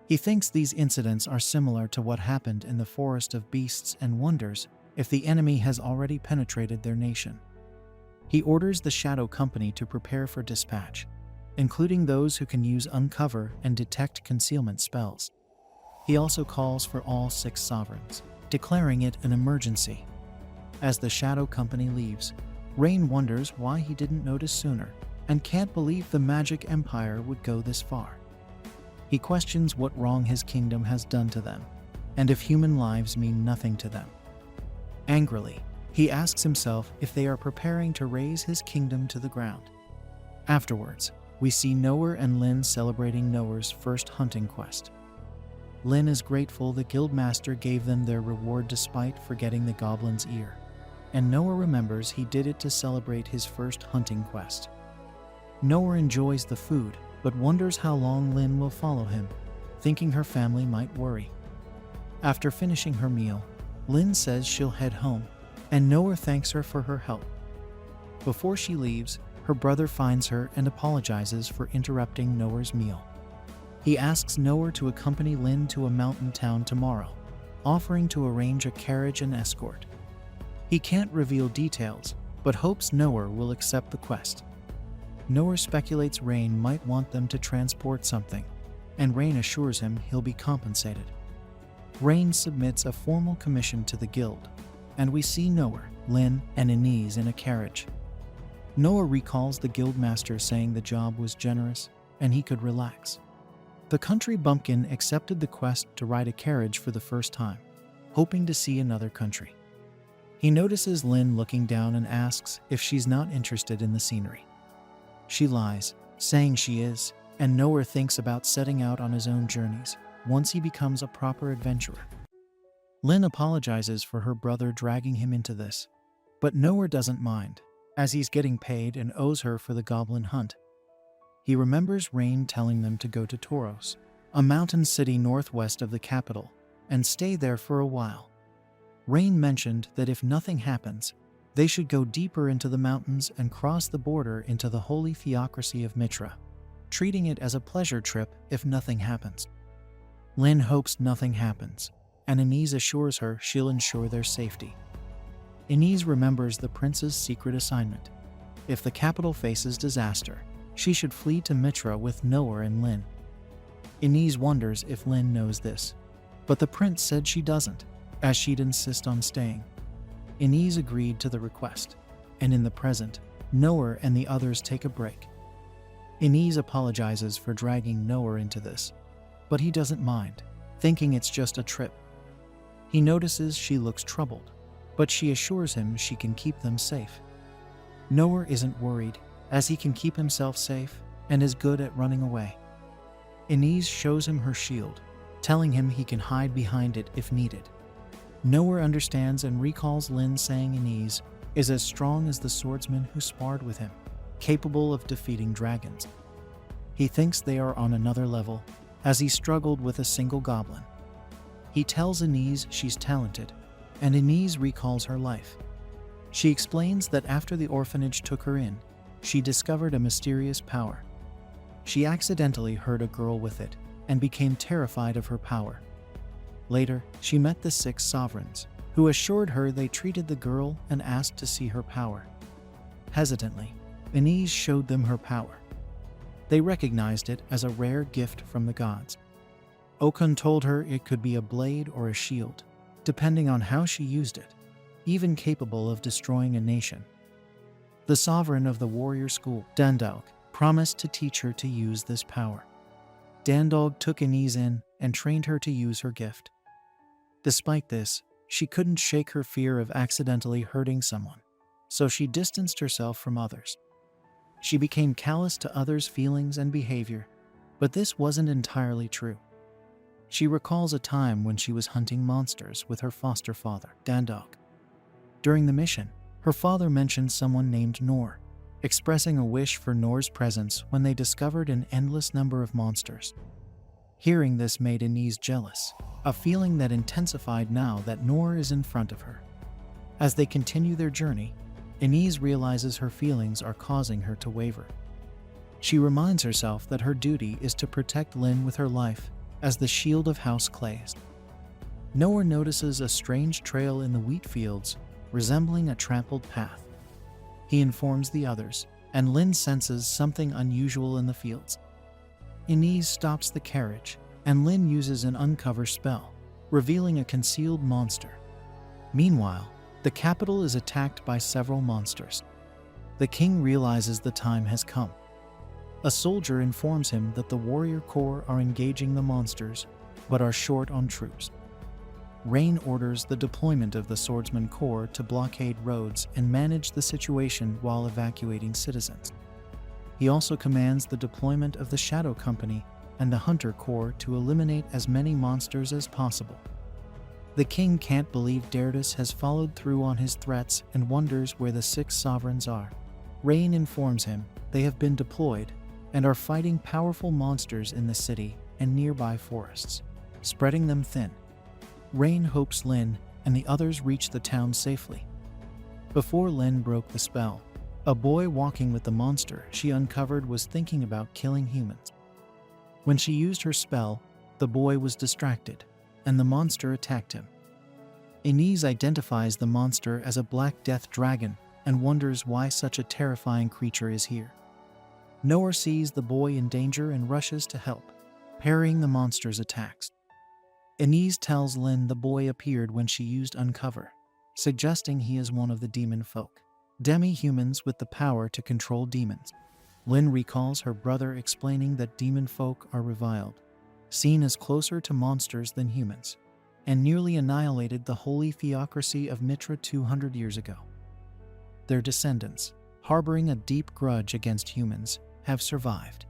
He thinks these incidents are similar to what happened in the Forest of Beasts and wonders if the enemy has already penetrated their nation. He orders the Shadow Company to prepare for dispatch, including those who can use uncover and detect concealment spells. He also calls for all 6 sovereigns, declaring it an emergency. As the Shadow Company leaves, Rain wonders why he didn't notice sooner and can't believe the Magic Empire would go this far. He questions what wrong his kingdom has done to them, and if human lives mean nothing to them. Angrily, he asks himself if they are preparing to raze his kingdom to the ground. Afterwards, we see Noah and Lin celebrating Noah's first hunting quest. Lin is grateful the guildmaster gave them their reward despite forgetting the goblin's ear, and Noah remembers he did it to celebrate his first hunting quest. Noah enjoys the food, but wonders how long Lin will follow him, thinking her family might worry. After finishing her meal, Lin says she'll head home, and Noah thanks her for her help. Before she leaves, her brother finds her and apologizes for interrupting Noah's meal. He asks Noah to accompany Lin to a mountain town tomorrow, offering to arrange a carriage and escort. He can't reveal details, but hopes Noah will accept the quest. Noah speculates Rain might want them to transport something, and Rain assures him he'll be compensated. Rain submits a formal commission to the guild, and we see Noah, Lin, and Inez in a carriage. Noah recalls the guildmaster saying the job was generous and he could relax. The country bumpkin accepted the quest to ride a carriage for the first time, hoping to see another country. He notices Lin looking down and asks if she's not interested in the scenery. She lies, saying she is, and Noah thinks about setting out on his own journeys once he becomes a proper adventurer. Lin apologizes for her brother dragging him into this, but Noah doesn't mind, as he's getting paid and owes her for the goblin hunt. He remembers Rain telling them to go to Tauros, a mountain city northwest of the capital, and stay there for a while. Rain mentioned that if nothing happens, they should go deeper into the mountains and cross the border into the holy theocracy of Mithra, treating it as a pleasure trip if nothing happens. Lin hopes nothing happens, and Inez assures her she'll ensure their safety. Inez remembers the prince's secret assignment. If the capital faces disaster, she should flee to Mithra with Noah and Lin. Inez wonders if Lin knows this. But the prince said she doesn't, as she'd insist on staying. Inez agreed to the request, and in the present, Noah and the others take a break. Inez apologizes for dragging Noah into this, but he doesn't mind, thinking it's just a trip. He notices she looks troubled, but she assures him she can keep them safe. Noah isn't worried, as he can keep himself safe and is good at running away. Inez shows him her shield, telling him he can hide behind it if needed. Noah understands and recalls Lin saying Inez is as strong as the swordsman who sparred with him, capable of defeating dragons. He thinks they are on another level, as he struggled with a single goblin. He tells Inez she's talented, and Inez recalls her life. She explains that after the orphanage took her in, she discovered a mysterious power. She accidentally hurt a girl with it and became terrified of her power. Later, she met the 6 sovereigns, who assured her they treated the girl and asked to see her power. Hesitantly, Inez showed them her power. They recognized it as a rare gift from the gods. Okun told her it could be a blade or a shield, depending on how she used it, even capable of destroying a nation. The sovereign of the warrior school, Dandog, promised to teach her to use this power. Dandog took Inez in and trained her to use her gift. Despite this, she couldn't shake her fear of accidentally hurting someone, so she distanced herself from others. She became callous to others' feelings and behavior, but this wasn't entirely true. She recalls a time when she was hunting monsters with her foster father, Dandog. During the mission, her father mentioned someone named Nor, expressing a wish for Nor's presence when they discovered an endless number of monsters. Hearing this made Inez jealous, a feeling that intensified now that Nor is in front of her. As they continue their journey, Inez realizes her feelings are causing her to waver. She reminds herself that her duty is to protect Lin with her life as the shield of House Clays. Noah notices a strange trail in the wheat fields, resembling a trampled path. He informs the others, and Lin senses something unusual in the fields. Inez stops the carriage, and Lin uses an uncover spell, revealing a concealed monster. Meanwhile, the capital is attacked by several monsters. The king realizes the time has come. A soldier informs him that the warrior corps are engaging the monsters, but are short on troops. Rain orders the deployment of the swordsman corps to blockade roads and manage the situation while evacuating citizens. He also commands the deployment of the Shadow Company and the Hunter Corps to eliminate as many monsters as possible. The king can't believe Derdis has followed through on his threats and wonders where the 6 sovereigns are. Rain informs him they have been deployed and are fighting powerful monsters in the city and nearby forests, spreading them thin. Rain hopes Lin and the others reach the town safely. Before Lin broke the spell, a boy walking with the monster she uncovered was thinking about killing humans. When she used her spell, the boy was distracted, and the monster attacked him. Inez identifies the monster as a Black Death dragon and wonders why such a terrifying creature is here. Noah sees the boy in danger and rushes to help, parrying the monster's attacks. Inez tells Lin the boy appeared when she used Uncover, suggesting he is one of the demon folk, demi-humans with the power to control demons. Lin recalls her brother explaining that demon folk are reviled, seen as closer to monsters than humans, and nearly annihilated the holy theocracy of Mitra 200 years ago. Their descendants, harboring a deep grudge against humans, have survived.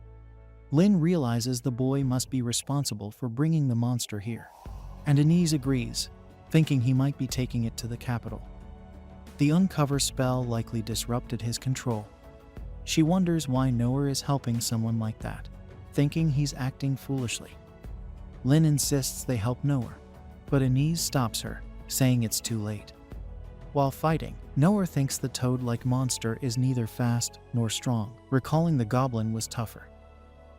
Lin realizes the boy must be responsible for bringing the monster here, and Inez agrees, thinking he might be taking it to the capital. The Uncover spell likely disrupted his control. She wonders why Noah is helping someone like that, thinking he's acting foolishly. Lin insists they help Noah, but Inez stops her, saying it's too late. While fighting, Noah thinks the toad-like monster is neither fast nor strong, recalling the goblin was tougher.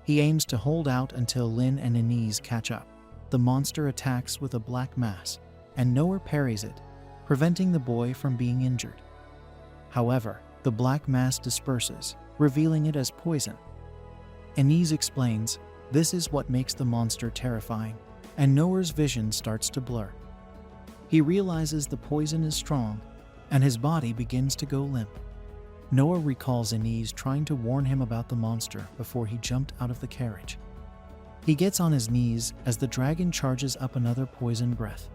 He aims to hold out until Lin and Inez catch up. The monster attacks with a black mass, and Noah parries it, preventing the boy from being injured. However, the black mass disperses, revealing it as poison. Inez explains, this is what makes the monster terrifying. and Noah's vision starts to blur. He realizes the poison is strong, and his body begins to go limp. Noah recalls Anise trying to warn him about the monster before he jumped out of the carriage. He gets on his knees as the dragon charges up another poison breath.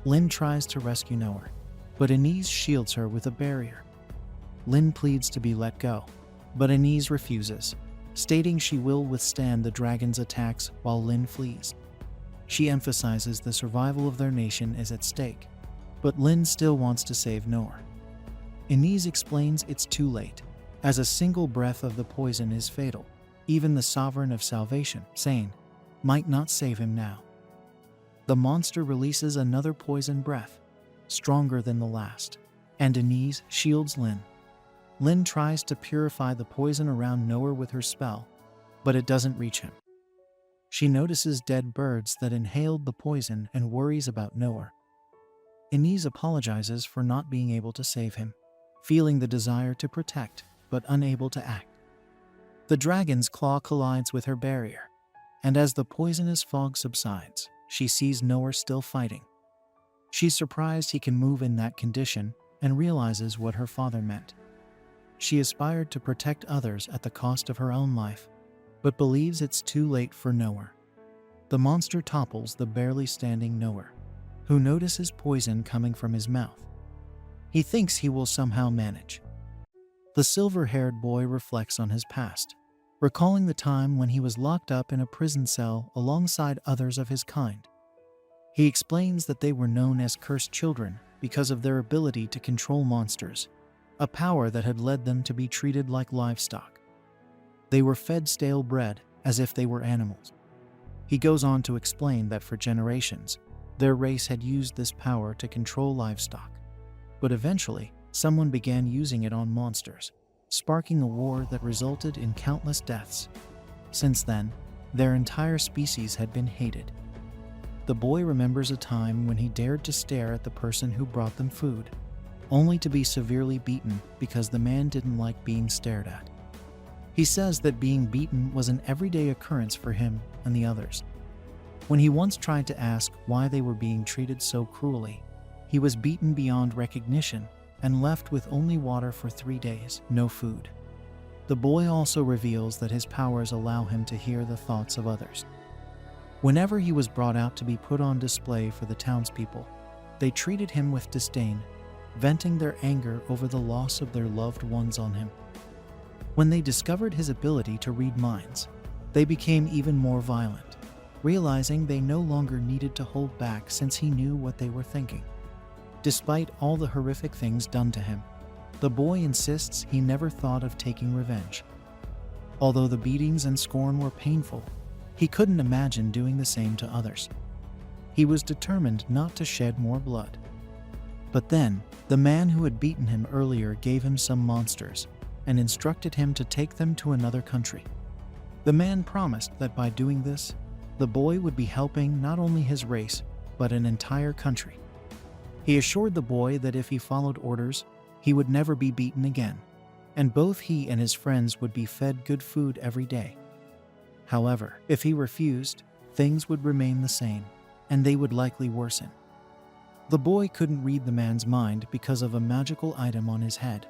Lin tries to rescue Noah, but Anise shields her with a barrier. Lin pleads to be let go, but Anise refuses, stating she will withstand the dragon's attacks while Lin flees. She emphasizes the survival of their nation is at stake, but Lin still wants to save Noah. Anise explains it's too late, as a single breath of the poison is fatal. Even the Sovereign of Salvation, Sane, might not save him now. The monster releases another poison breath, stronger than the last, and Anise shields Lin. Lin tries to purify the poison around Noah with her spell, but it doesn't reach him. She notices dead birds that inhaled the poison and worries about Noah. Anise apologizes for not being able to save him, feeling the desire to protect, but unable to act. The dragon's claw collides with her barrier, and as the poisonous fog subsides, she sees Noah still fighting. She's surprised he can move in that condition and realizes what her father meant. She aspired to protect others at the cost of her own life, but believes it's too late for Noah. The monster topples the barely standing Noah, who notices poison coming from his mouth. He thinks he will somehow manage. The silver-haired boy reflects on his past, recalling the time when he was locked up in a prison cell alongside others of his kind. He explains that they were known as cursed children because of their ability to control monsters, a power that had led them to be treated like livestock. They were fed stale bread as if they were animals. He goes on to explain that for generations, their race had used this power to control livestock. But eventually, someone began using it on monsters, sparking a war that resulted in countless deaths. Since then, their entire species had been hated. The boy remembers a time when he dared to stare at the person who brought them food, only to be severely beaten because the man didn't like being stared at. He says that being beaten was an everyday occurrence for him and the others. When he once tried to ask why they were being treated so cruelly, he was beaten beyond recognition and left with only water for 3 days, no food. The boy also reveals that his powers allow him to hear the thoughts of others. Whenever he was brought out to be put on display for the townspeople, they treated him with disdain, venting their anger over the loss of their loved ones on him. When they discovered his ability to read minds, they became even more violent, realizing they no longer needed to hold back since he knew what they were thinking. Despite all the horrific things done to him, the boy insists he never thought of taking revenge. Although the beatings and scorn were painful, he couldn't imagine doing the same to others. He was determined not to shed more blood. But then, the man who had beaten him earlier gave him some monsters and instructed him to take them to another country. The man promised that by doing this, the boy would be helping not only his race, but an entire country. He assured the boy that if he followed orders, he would never be beaten again, and both he and his friends would be fed good food every day. However, if he refused, things would remain the same, and they would likely worsen. The boy couldn't read the man's mind because of a magical item on his head,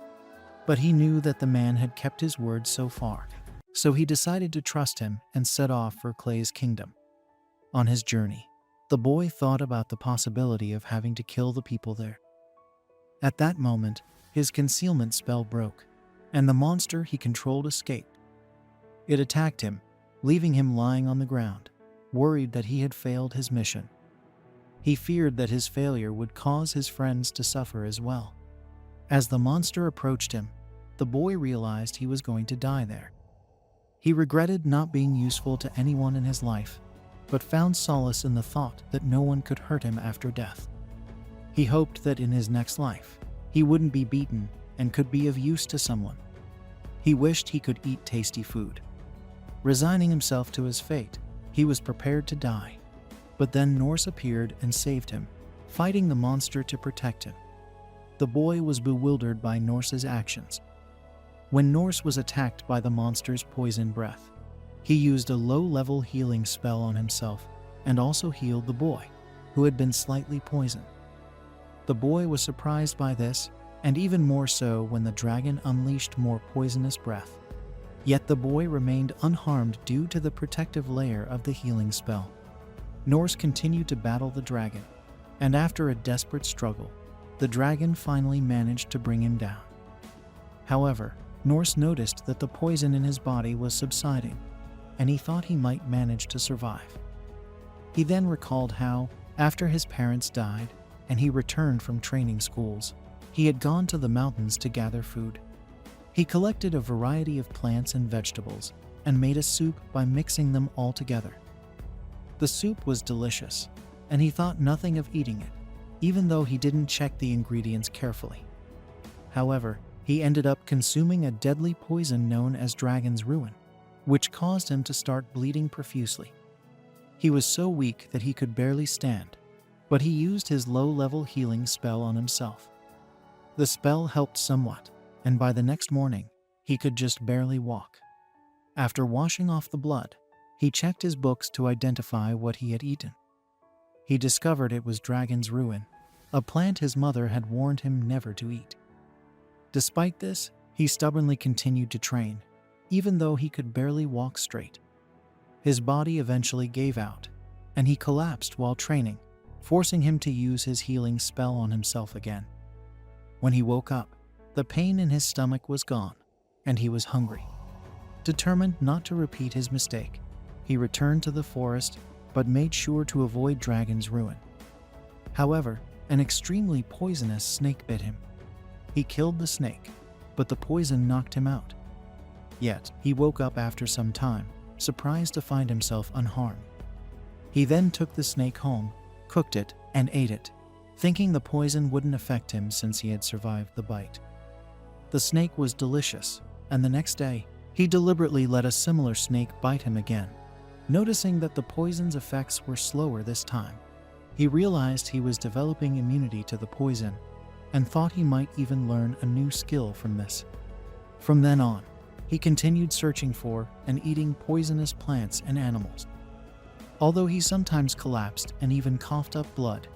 but he knew that the man had kept his word so far, so he decided to trust him and set off for Clay's kingdom. On his journey, the boy thought about the possibility of having to kill the people there. At that moment, his concealment spell broke, and the monster he controlled escaped. It attacked him, leaving him lying on the ground, worried that he had failed his mission. He feared that his failure would cause his friends to suffer as well. As the monster approached him, the boy realized he was going to die there. He regretted not being useful to anyone in his life, but found solace in the thought that no one could hurt him after death. He hoped that in his next life, he wouldn't be beaten and could be of use to someone. He wished he could eat tasty food. Resigning himself to his fate, he was prepared to die. But then Norse appeared and saved him, fighting the monster to protect him. The boy was bewildered by Norse's actions. When Norse was attacked by the monster's poison breath, he used a low-level healing spell on himself and also healed the boy, who had been slightly poisoned. The boy was surprised by this, and even more so when the dragon unleashed more poisonous breath. Yet the boy remained unharmed due to the protective layer of the healing spell. Norse continued to battle the dragon, and after a desperate struggle, the dragon finally managed to bring him down. However, Norse noticed that the poison in his body was subsiding, and he thought he might manage to survive. He then recalled how, after his parents died and he returned from training schools, he had gone to the mountains to gather food. He collected a variety of plants and vegetables and made a soup by mixing them all together. The soup was delicious, and he thought nothing of eating it, even though he didn't check the ingredients carefully. However, he ended up consuming a deadly poison known as Dragon's Ruin, which caused him to start bleeding profusely. He was so weak that he could barely stand, but he used his low-level healing spell on himself. The spell helped somewhat, and by the next morning, he could just barely walk. After washing off the blood, he checked his books to identify what he had eaten. He discovered it was Dragon's Ruin, a plant his mother had warned him never to eat. Despite this, he stubbornly continued to train, even though he could barely walk straight. His body eventually gave out, and he collapsed while training, forcing him to use his healing spell on himself again. When he woke up, the pain in his stomach was gone, and he was hungry. Determined not to repeat his mistake, he returned to the forest, but made sure to avoid Dragon's Ruin. However, an extremely poisonous snake bit him. He killed the snake, but the poison knocked him out. Yet, he woke up after some time, surprised to find himself unharmed. He then took the snake home, cooked it, and ate it, thinking the poison wouldn't affect him since he had survived the bite. The snake was delicious, and the next day, he deliberately let a similar snake bite him again. Noticing that the poison's effects were slower this time, he realized he was developing immunity to the poison and thought he might even learn a new skill from this. From then on, he continued searching for and eating poisonous plants and animals. Although he sometimes collapsed and even coughed up blood,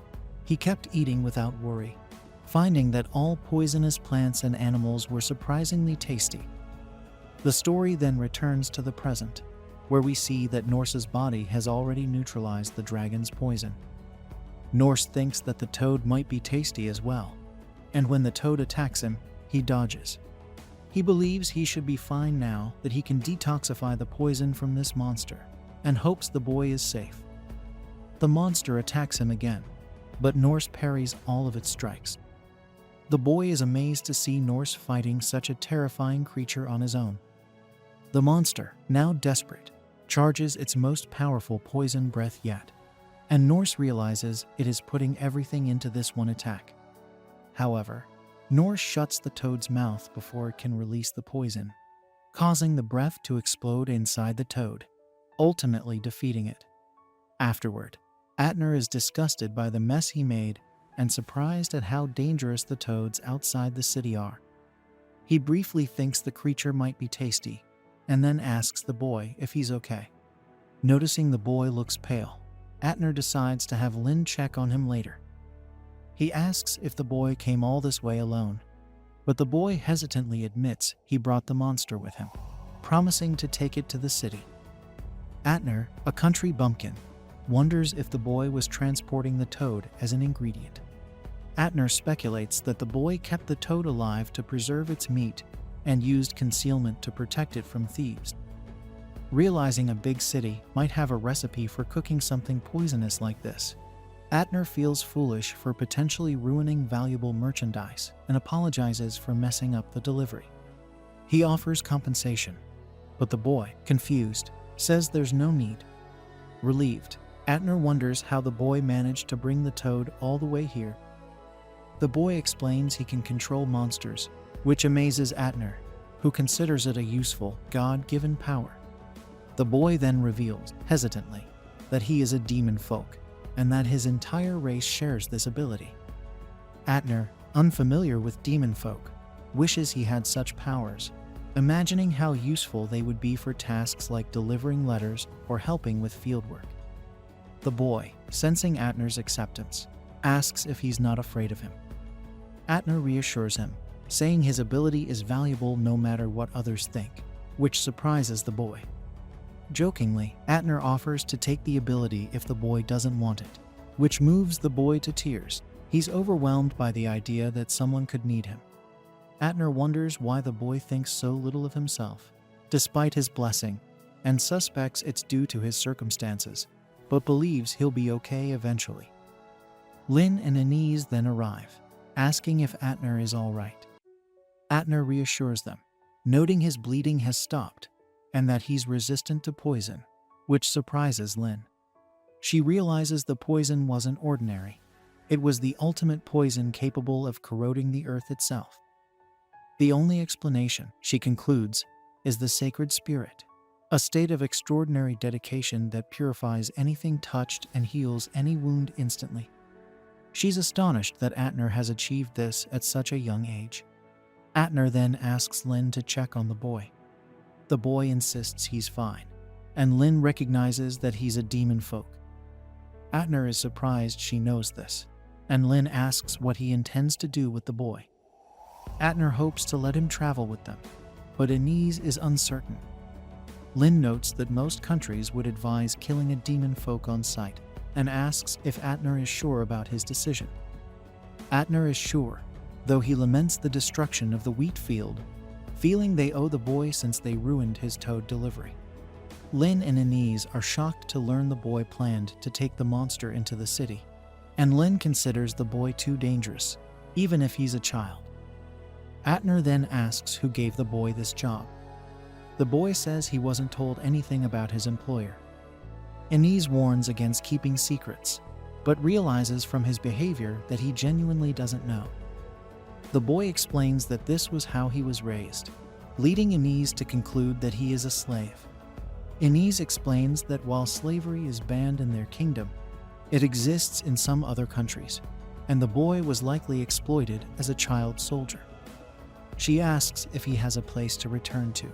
he kept eating without worry, finding that all poisonous plants and animals were surprisingly tasty. The story then returns to the present, where we see that Norse's body has already neutralized the dragon's poison. Norse thinks that the toad might be tasty as well, and when the toad attacks him, he dodges. He believes he should be fine now that he can detoxify the poison from this monster, and hopes the boy is safe. The monster attacks him again, but Norse parries all of its strikes. The boy is amazed to see Norse fighting such a terrifying creature on his own. The monster, now desperate, charges its most powerful poison breath yet, and Norse realizes it is putting everything into this one attack. However, Norse shuts the toad's mouth before it can release the poison, causing the breath to explode inside the toad, ultimately defeating it. Afterward, Atner is disgusted by the mess he made and surprised at how dangerous the toads outside the city are. He briefly thinks the creature might be tasty, and then asks the boy if he's okay. Noticing the boy looks pale, Atner decides to have Lin check on him later. He asks if the boy came all this way alone, but the boy hesitantly admits he brought the monster with him, promising to take it to the city. Atner, a country bumpkin, wonders if the boy was transporting the toad as an ingredient. Atner speculates that the boy kept the toad alive to preserve its meat and used concealment to protect it from thieves. Realizing a big city might have a recipe for cooking something poisonous like this, Atner feels foolish for potentially ruining valuable merchandise and apologizes for messing up the delivery. He offers compensation, but the boy, confused, says there's no need. Relieved, Atner wonders how the boy managed to bring the toad all the way here. The boy explains he can control monsters, which amazes Atner, who considers it a useful, God-given power. The boy then reveals, hesitantly, that he is a demon folk, and that his entire race shares this ability. Atner, unfamiliar with demon folk, wishes he had such powers, imagining how useful they would be for tasks like delivering letters or helping with fieldwork. The boy, sensing Atner's acceptance, asks if he's not afraid of him. Atner reassures him, saying his ability is valuable no matter what others think, which surprises the boy. Jokingly, Atner offers to take the ability if the boy doesn't want it, which moves the boy to tears. He's overwhelmed by the idea that someone could need him. Atner wonders why the boy thinks so little of himself, despite his blessing, and suspects it's due to his circumstances, but believes he'll be okay eventually. Lin and Anise then arrive, asking if Atner is all right. Atner reassures them, noting his bleeding has stopped and that he's resistant to poison, which surprises Lin. She realizes the poison wasn't ordinary. It was the ultimate poison capable of corroding the earth itself. The only explanation, she concludes, is the sacred spirit, a state of extraordinary dedication that purifies anything touched and heals any wound instantly. She's astonished that Atner has achieved this at such a young age. Atner then asks Lin to check on the boy. The boy insists he's fine, and Lin recognizes that he's a demon folk. Atner is surprised she knows this, and Lin asks what he intends to do with the boy. Atner hopes to let him travel with them, but Anise is uncertain. Lin notes that most countries would advise killing a demon folk on sight, and asks if Atner is sure about his decision. Atner is sure, though he laments the destruction of the wheat field, feeling they owe the boy since they ruined his toad delivery. Lin and Anise are shocked to learn the boy planned to take the monster into the city, and Lin considers the boy too dangerous, even if he's a child. Atner then asks who gave the boy this job. The boy says he wasn't told anything about his employer. Anise warns against keeping secrets, but realizes from his behavior that he genuinely doesn't know. The boy explains that this was how he was raised, leading Anise to conclude that he is a slave. Anise explains that while slavery is banned in their kingdom, it exists in some other countries, and the boy was likely exploited as a child soldier. She asks if he has a place to return to,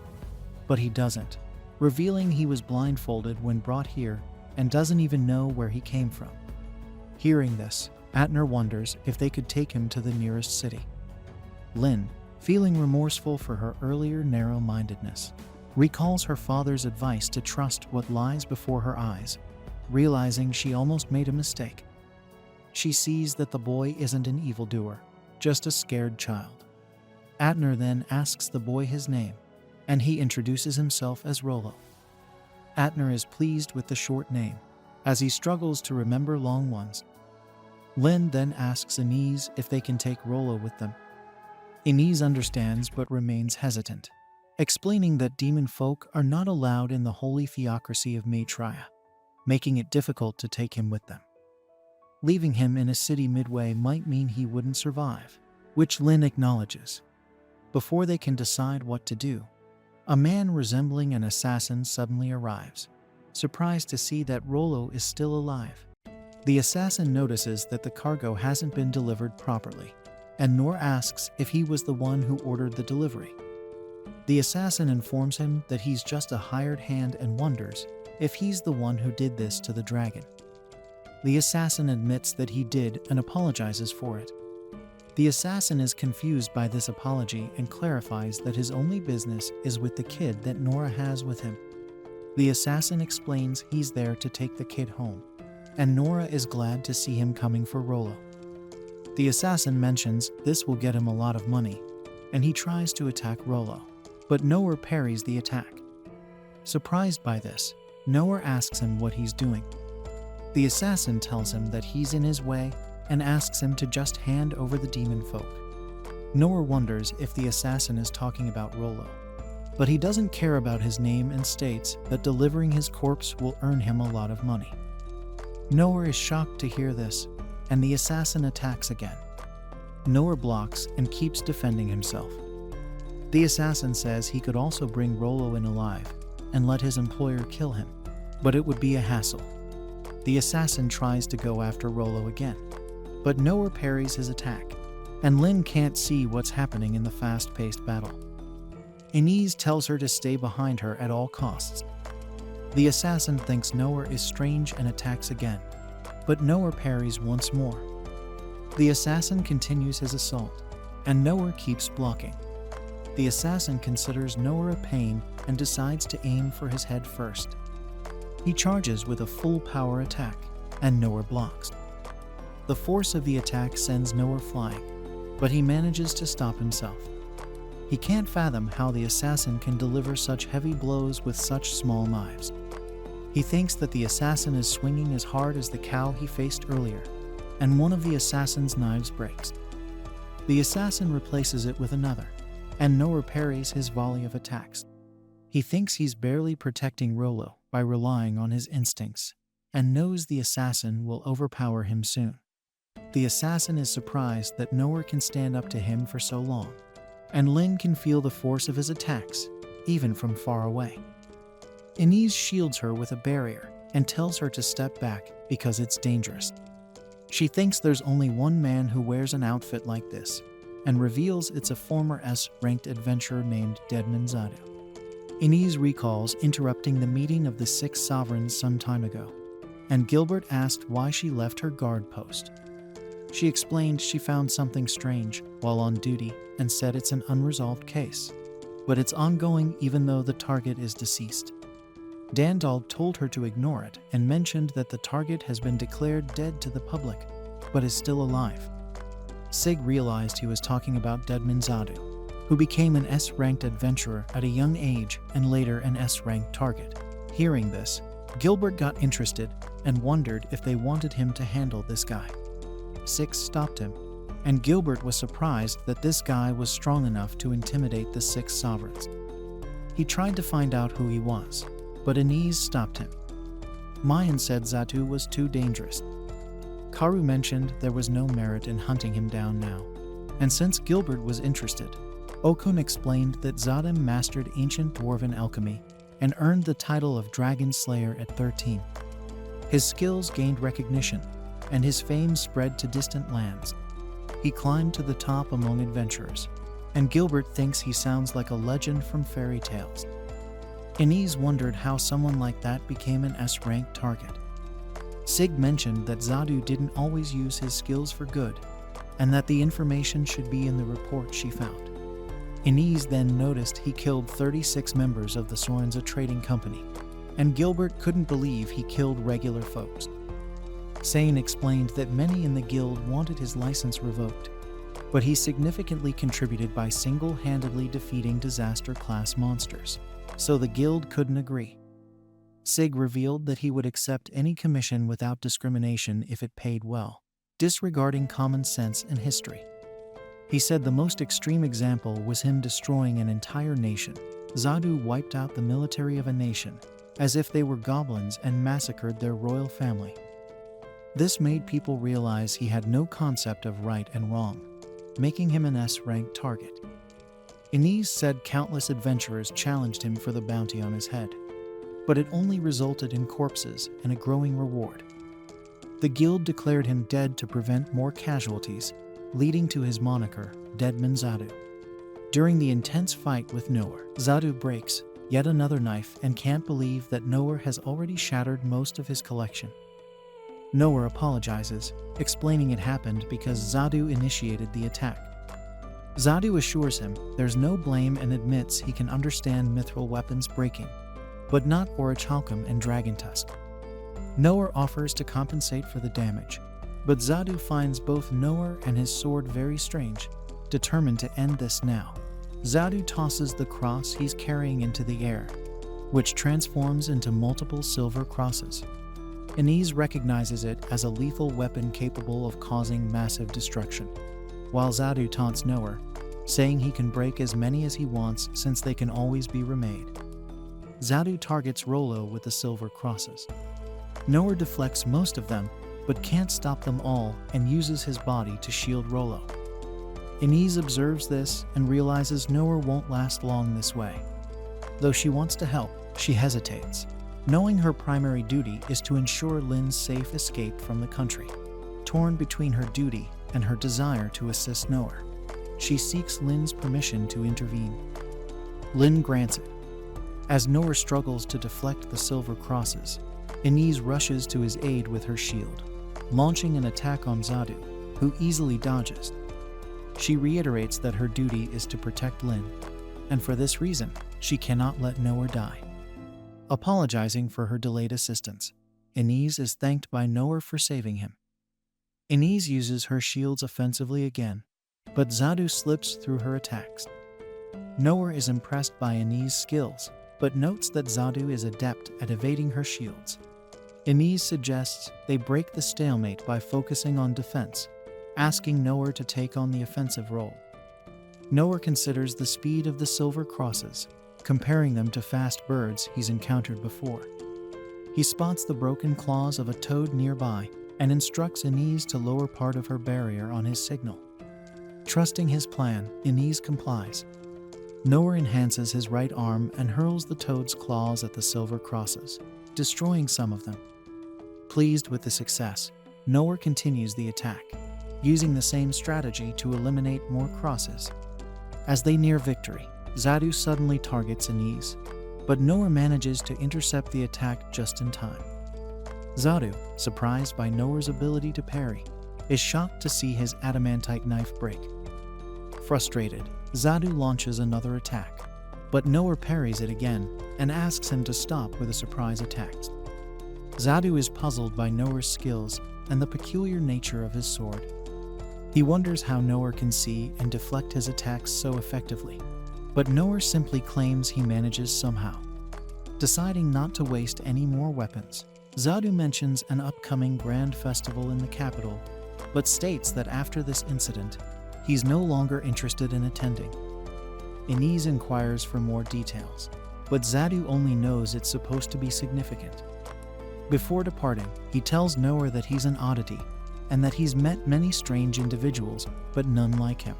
but he doesn't, revealing he was blindfolded when brought here and doesn't even know where he came from. Hearing this, Atner wonders if they could take him to the nearest city. Lin, feeling remorseful for her earlier narrow-mindedness, recalls her father's advice to trust what lies before her eyes, realizing she almost made a mistake. She sees that the boy isn't an evildoer, just a scared child. Atner then asks the boy his name, and he introduces himself as Rollo. Atner is pleased with the short name, as he struggles to remember long ones. Lin then asks Anise if they can take Rollo with them. Anise understands but remains hesitant, explaining that demon folk are not allowed in the holy theocracy of Maitreya, making it difficult to take him with them. Leaving him in a city midway might mean he wouldn't survive, which Lin acknowledges. Before they can decide what to do, a man resembling an assassin suddenly arrives, surprised to see that Rollo is still alive. The assassin notices that the cargo hasn't been delivered properly, and Nor asks if he was the one who ordered the delivery. The assassin informs him that he's just a hired hand and wonders if he's the one who did this to the dragon. The assassin admits that he did and apologizes for it. The assassin is confused by this apology and clarifies that his only business is with the kid that Nora has with him. The assassin explains he's there to take the kid home, and Nora is glad to see him coming for Rollo. The assassin mentions this will get him a lot of money, and he tries to attack Rollo, but Nora parries the attack. Surprised by this, Nora asks him what he's doing. The assassin tells him that he's in his way and asks him to just hand over the demon folk. Nora wonders if the assassin is talking about Rollo, but he doesn't care about his name and states that delivering his corpse will earn him a lot of money. Nora is shocked to hear this, and the assassin attacks again. Nora blocks and keeps defending himself. The assassin says he could also bring Rollo in alive and let his employer kill him, but it would be a hassle. The assassin tries to go after Rollo again, but Nora parries his attack, and Lin can't see what's happening in the fast-paced battle. Anise tells her to stay behind her at all costs. The assassin thinks Noah is strange and attacks again, but Noah parries once more. The assassin continues his assault, and Noah keeps blocking. The assassin considers Noah a pain and decides to aim for his head first. He charges with a full power attack, and Noah blocks. The force of the attack sends Noah flying, but he manages to stop himself. He can't fathom how the assassin can deliver such heavy blows with such small knives. He thinks that the assassin is swinging as hard as the cow he faced earlier, and one of the assassin's knives breaks. The assassin replaces it with another, and Noah parries his volley of attacks. He thinks he's barely protecting Rollo by relying on his instincts, and knows the assassin will overpower him soon. The assassin is surprised that Noah can stand up to him for so long, and Lin can feel the force of his attacks, even from far away. Inez shields her with a barrier and tells her to step back because it's dangerous. She thinks there's only one man who wears an outfit like this, and reveals it's a former S-ranked adventurer named Deadman Zadu. Inez recalls interrupting the meeting of the 6 sovereigns some time ago, and Gilbert asked why she left her guard post. She explained she found something strange while on duty and said it's an unresolved case, but it's ongoing even though the target is deceased. Dandalg told her to ignore it and mentioned that the target has been declared dead to the public, but is still alive. Sig realized he was talking about Deadman Zadu, who became an S-ranked adventurer at a young age and later an S-ranked target. Hearing this, Gilbert got interested and wondered if they wanted him to handle this guy. Sig stopped him, and Gilbert was surprised that this guy was strong enough to intimidate the 6 sovereigns. He tried to find out who he was, but Inez stopped him. Mayan said Zatu was too dangerous. Karu mentioned there was no merit in hunting him down now, and since Gilbert was interested, Okun explained that Zadam mastered ancient dwarven alchemy and earned the title of Dragon Slayer at 13. His skills gained recognition, and his fame spread to distant lands. He climbed to the top among adventurers, and Gilbert thinks he sounds like a legend from fairy tales. Inez wondered how someone like that became an S-ranked target. Sig mentioned that Zadu didn't always use his skills for good, and that the information should be in the report she found. Inez then noticed he killed 36 members of the Sorenza trading company, and Gilbert couldn't believe he killed regular folks. Sane explained that many in the guild wanted his license revoked, but he significantly contributed by single-handedly defeating disaster-class monsters, so the guild couldn't agree. Sig revealed that he would accept any commission without discrimination if it paid well, disregarding common sense and history. He said the most extreme example was him destroying an entire nation. Zadu wiped out the military of a nation, as if they were goblins, and massacred their royal family. This made people realize he had no concept of right and wrong, making him an S-ranked target. Inez said countless adventurers challenged him for the bounty on his head, but it only resulted in corpses and a growing reward. The guild declared him dead to prevent more casualties, leading to his moniker, Deadman Zadu. During the intense fight with Noah, Zadu breaks yet another knife and can't believe that Noah has already shattered most of his collection. Noah apologizes, explaining it happened because Zadu initiated the attack. Zadu assures him there's no blame and admits he can understand mithril weapons breaking, but not Orichalcum and Dragon Tusk. Noah offers to compensate for the damage, but Zadu finds both Noah and his sword very strange, determined to end this now. Zadu tosses the cross he's carrying into the air, which transforms into multiple silver crosses. Inez recognizes it as a lethal weapon capable of causing massive destruction, while Zadu taunts Noah, saying he can break as many as he wants since they can always be remade. Zadu targets Rollo with the silver crosses. Noah deflects most of them, but can't stop them all and uses his body to shield Rollo. Inez observes this and realizes Noah won't last long this way. Though she wants to help, she hesitates, knowing her primary duty is to ensure Lin's safe escape from the country. Torn between her duty and her desire to assist Noah, she seeks Lin's permission to intervene. Lin grants it. As Noah struggles to deflect the silver crosses, Inez rushes to his aid with her shield, launching an attack on Zadu, who easily dodges. She reiterates that her duty is to protect Lin, and for this reason, she cannot let Noah die. Apologizing for her delayed assistance, Inez is thanked by Noah for saving him. Inez uses her shields offensively again, but Zadu slips through her attacks. Noah is impressed by Inez's skills, but notes that Zadu is adept at evading her shields. Inez suggests they break the stalemate by focusing on defense, asking Noah to take on the offensive role. Noah considers the speed of the silver crosses, comparing them to fast birds he's encountered before. He spots the broken claws of a toad nearby and instructs Inez to lower part of her barrier on his signal. Trusting his plan, Inez complies. Noah enhances his right arm and hurls the toad's claws at the silver crosses, destroying some of them. Pleased with the success, Noah continues the attack, using the same strategy to eliminate more crosses. As they near victory, Zadu suddenly targets Inez, but Noah manages to intercept the attack just in time. Zadu, surprised by Noah's ability to parry, is shocked to see his adamantite knife break. Frustrated, Zadu launches another attack, but Noah parries it again and asks him to stop with a surprise attack. Zadu is puzzled by Noah's skills and the peculiar nature of his sword. He wonders how Noah can see and deflect his attacks so effectively, but Noah simply claims he manages somehow. Deciding not to waste any more weapons, Zadu mentions an upcoming grand festival in the capital, but states that after this incident, he's no longer interested in attending. Inez inquires for more details, but Zadu only knows it's supposed to be significant. Before departing, he tells Noah that he's an oddity and that he's met many strange individuals, but none like him.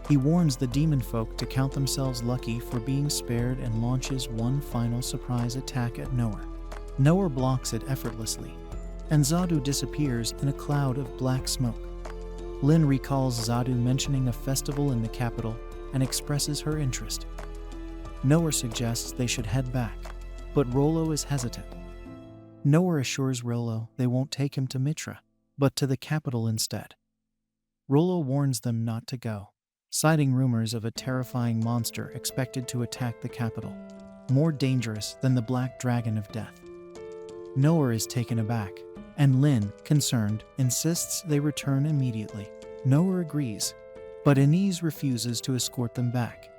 He warns the demon folk to count themselves lucky for being spared and launches one final surprise attack at Noah. Noah blocks it effortlessly, and Zadu disappears in a cloud of black smoke. Lin recalls Zadu mentioning a festival in the capital and expresses her interest. Noah suggests they should head back, but Rollo is hesitant. Noah assures Rollo they won't take him to Mitra, but to the capital instead. Rollo warns them not to go, citing rumors of a terrifying monster expected to attack the capital, more dangerous than the Black Dragon of Death. Noah is taken aback, and Lin, concerned, insists they return immediately. Noah agrees, but Inez refuses to escort them back,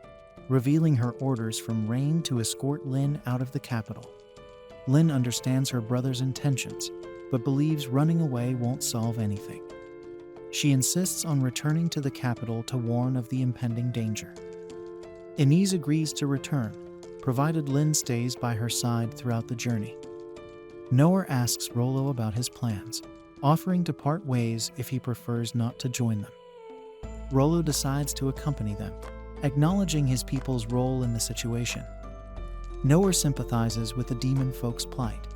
revealing her orders from Rain to escort Lin out of the capital. Lin understands her brother's intentions, but believes running away won't solve anything. She insists on returning to the capital to warn of the impending danger. Inez agrees to return, provided Lin stays by her side throughout the journey. Noah asks Rollo about his plans, offering to part ways if he prefers not to join them. Rollo decides to accompany them, acknowledging his people's role in the situation. Noah sympathizes with the demon folk's plight,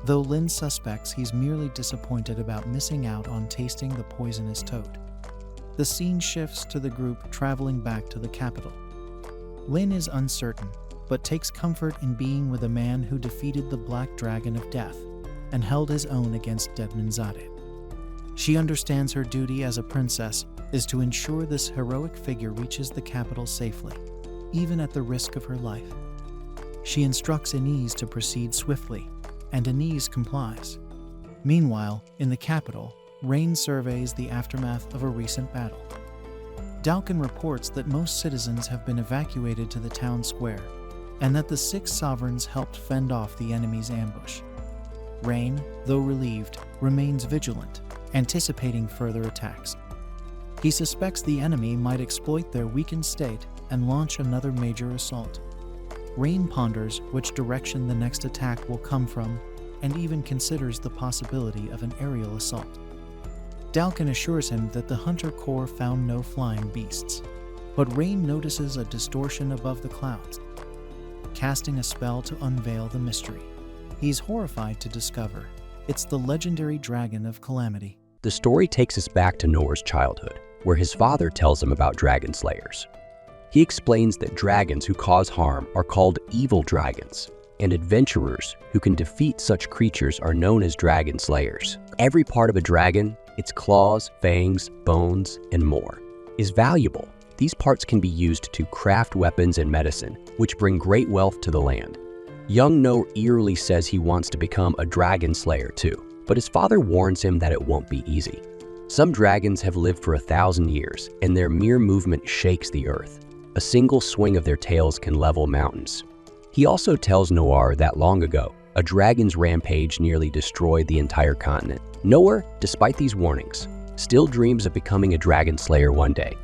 though Lin suspects he's merely disappointed about missing out on tasting the poisonous toad. The scene shifts to the group traveling back to the capital. Lin is uncertain, but takes comfort in being with a man who defeated the Black Dragon of Death and held his own against Dedmanzadeh. She understands her duty as a princess is to ensure this heroic figure reaches the capital safely, even at the risk of her life. She instructs Inez to proceed swiftly, and Inez complies. Meanwhile, in the capital, Rain surveys the aftermath of a recent battle. Dalkin reports that most citizens have been evacuated to the town square, and that the 6 sovereigns helped fend off the enemy's ambush. Rain, though relieved, remains vigilant, anticipating further attacks. He suspects the enemy might exploit their weakened state and launch another major assault. Rain ponders which direction the next attack will come from, and even considers the possibility of an aerial assault. Dalkin assures him that the Hunter Corps found no flying beasts, but Rain notices a distortion above the clouds, casting a spell to unveil the mystery. He's horrified to discover it's the legendary Dragon of Calamity. The story takes us back to Noah's childhood, where his father tells him about dragon slayers. He explains that dragons who cause harm are called evil dragons, and adventurers who can defeat such creatures are known as dragon slayers. Every part of a dragon, its claws, fangs, bones, and more, is valuable. These parts can be used to craft weapons and medicine, which bring great wealth to the land. Young No eerily says he wants to become a dragon slayer too, but his father warns him that it won't be easy. Some dragons have lived for 1,000 years, and their mere movement shakes the earth. A single swing of their tails can level mountains. He also tells Noir that long ago, a dragon's rampage nearly destroyed the entire continent. Noir, despite these warnings, still dreams of becoming a dragon slayer one day.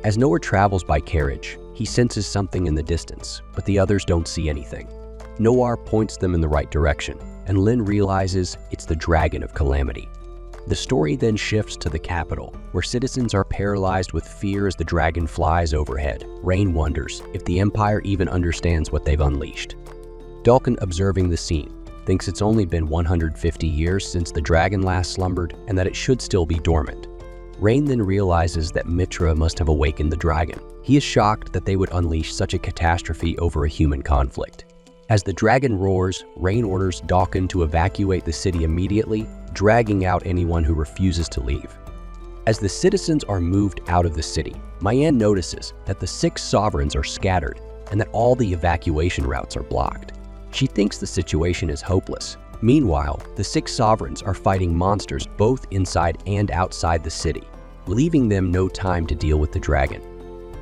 As Noir travels by carriage, he senses something in the distance, but the others don't see anything. Noir points them in the right direction, and Lin realizes it's the Dragon of Calamity. The story then shifts to the capital, where citizens are paralyzed with fear as the dragon flies overhead. Rain wonders if the Empire even understands what they've unleashed. Dalkin, observing the scene, thinks it's only been 150 years since the dragon last slumbered and that it should still be dormant. Rain then realizes that Mitra must have awakened the dragon. He is shocked that they would unleash such a catastrophe over a human conflict. As the dragon roars, Rain orders Dalkin to evacuate the city immediately, dragging out anyone who refuses to leave. As the citizens are moved out of the city, Mayan notices that the 6 sovereigns are scattered and that all the evacuation routes are blocked. She thinks the situation is hopeless. Meanwhile, the 6 sovereigns are fighting monsters both inside and outside the city, leaving them no time to deal with the dragon.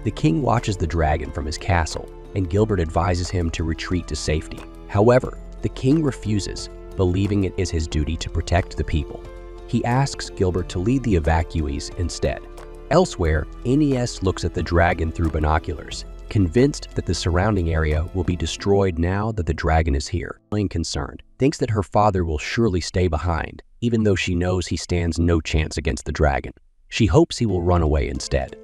The king watches the dragon from his castle, and Gilbert advises him to retreat to safety. However, the king refuses, believing it is his duty to protect the people. He asks Gilbert to lead the evacuees instead. Elsewhere, Nes looks at the dragon through binoculars, convinced that the surrounding area will be destroyed now that the dragon is here. Concerned, thinks that her father will surely stay behind, even though she knows he stands no chance against the dragon. She hopes he will run away instead.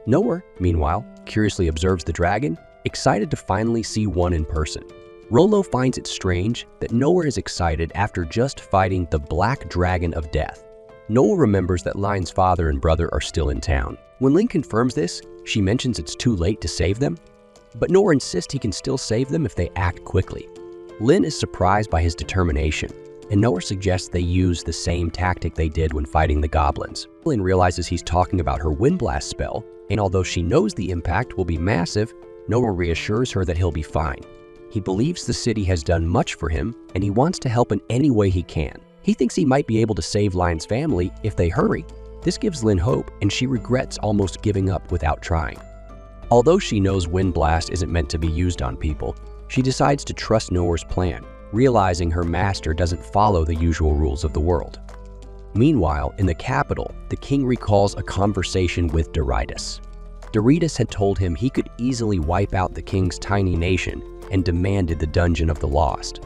Noah, meanwhile, curiously observes the dragon, excited to finally see one in person. Rollo finds it strange that Noah is excited after just fighting the Black Dragon of Death. Noah remembers that Line's father and brother are still in town. When Lin confirms this, she mentions it's too late to save them, but Noah insists he can still save them if they act quickly. Lin is surprised by his determination, and Noah suggests they use the same tactic they did when fighting the goblins. Lin realizes he's talking about her Wind Blast spell, and although she knows the impact will be massive, Noah reassures her that he'll be fine. He believes the city has done much for him, and he wants to help in any way he can. He thinks he might be able to save Line's family if they hurry. This gives Lin hope, and she regrets almost giving up without trying. Although she knows Wind Blast isn't meant to be used on people, she decides to trust Noah's plan, realizing her master doesn't follow the usual rules of the world. Meanwhile, in the capital, the king recalls a conversation with Doritas. Doritas had told him he could easily wipe out the king's tiny nation and demanded the Dungeon of the Lost.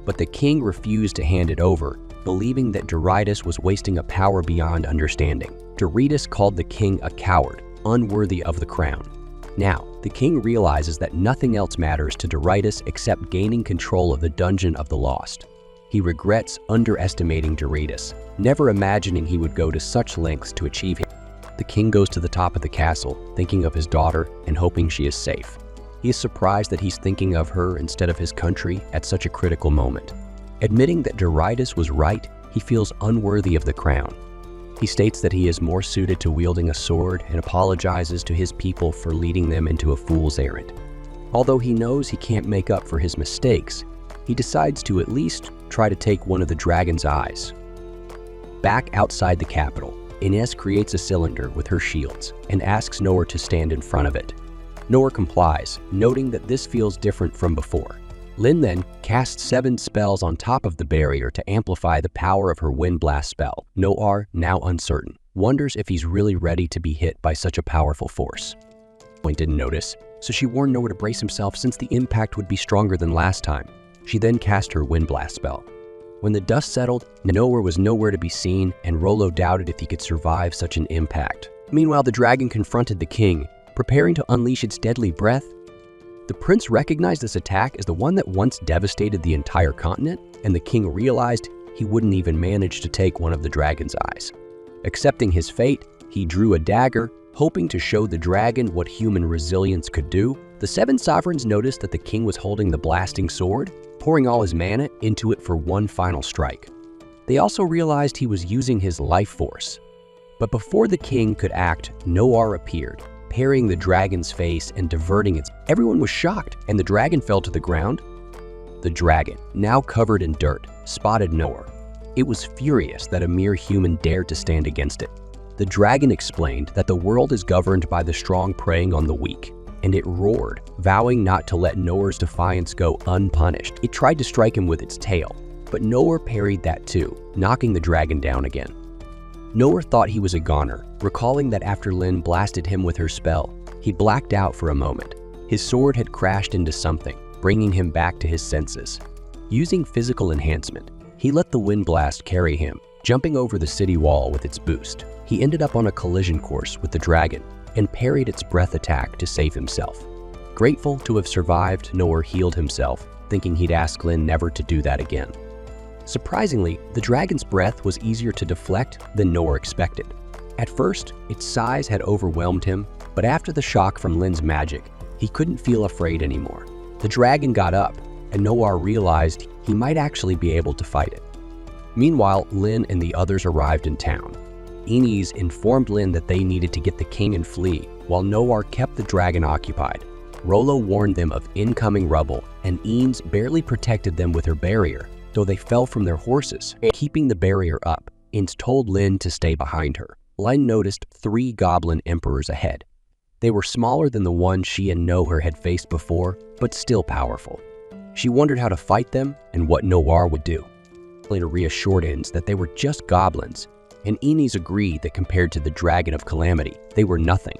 But the king refused to hand it over, believing that Doritas was wasting a power beyond understanding. Doritas called the king a coward, unworthy of the crown. Now, the king realizes that nothing else matters to Doritas except gaining control of the Dungeon of the Lost. He regrets underestimating Doritas, never imagining he would go to such lengths to achieve it. The king goes to the top of the castle, thinking of his daughter and hoping she is safe. He is surprised that he's thinking of her instead of his country at such a critical moment. Admitting that Doritas was right, he feels unworthy of the crown. He states that he is more suited to wielding a sword and apologizes to his people for leading them into a fool's errand. Although he knows he can't make up for his mistakes, he decides to at least try to take one of the dragon's eyes. Back outside the capital, Ines creates a cylinder with her shields and asks Noah to stand in front of it. Noah complies, noting that this feels different from before. Lin then casts 7 spells on top of the barrier to amplify the power of her Wind Blast spell. Noir, now uncertain, wonders if he's really ready to be hit by such a powerful force. Point didn't notice, so she warned Noah to brace himself since the impact would be stronger than last time. She then cast her Wind Blast spell. When the dust settled, Noah was nowhere to be seen, and Rollo doubted if he could survive such an impact. Meanwhile, the dragon confronted the king, preparing to unleash its deadly breath. The prince recognized this attack as the one that once devastated the entire continent, and the king realized he wouldn't even manage to take one of the dragon's eyes. Accepting his fate, he drew a dagger, Hoping to show the dragon what human resilience could do, the 7 sovereigns noticed that the king was holding the blasting sword, pouring all his mana into it for one final strike. They also realized he was using his life force. But before the king could act, Noir appeared, parrying the dragon's face and diverting it. Everyone was shocked, and the dragon fell to the ground. The dragon, now covered in dirt, spotted Noir. It was furious that a mere human dared to stand against it. The dragon explained that the world is governed by the strong preying on the weak, and it roared, vowing not to let Noir's defiance go unpunished. It tried to strike him with its tail, but Noir parried that too, knocking the dragon down again. Noir thought he was a goner, recalling that after Lin blasted him with her spell, he blacked out for a moment. His sword had crashed into something, bringing him back to his senses. Using physical enhancement, he let the wind blast carry him, jumping over the city wall with its boost. He ended up on a collision course with the dragon and parried its breath attack to save himself. Grateful to have survived, Noir healed himself, thinking he'd ask Lin never to do that again. Surprisingly, the dragon's breath was easier to deflect than Noir expected. At first, its size had overwhelmed him, but after the shock from Lin's magic, he couldn't feel afraid anymore. The dragon got up, and Noir realized he might actually be able to fight it. Meanwhile, Lin and the others arrived in town. Ines informed Lin that they needed to get the king and flee, while Noir kept the dragon occupied. Rollo warned them of incoming rubble, and Ines barely protected them with her barrier, though they fell from their horses. Keeping the barrier up, Ines told Lin to stay behind her. Lin noticed 3 goblin emperors ahead. They were smaller than the one she and Noir had faced before, but still powerful. She wondered how to fight them and what Noir would do. Later reassured Ines that they were just goblins, and Ines agreed that compared to the Dragon of Calamity, they were nothing.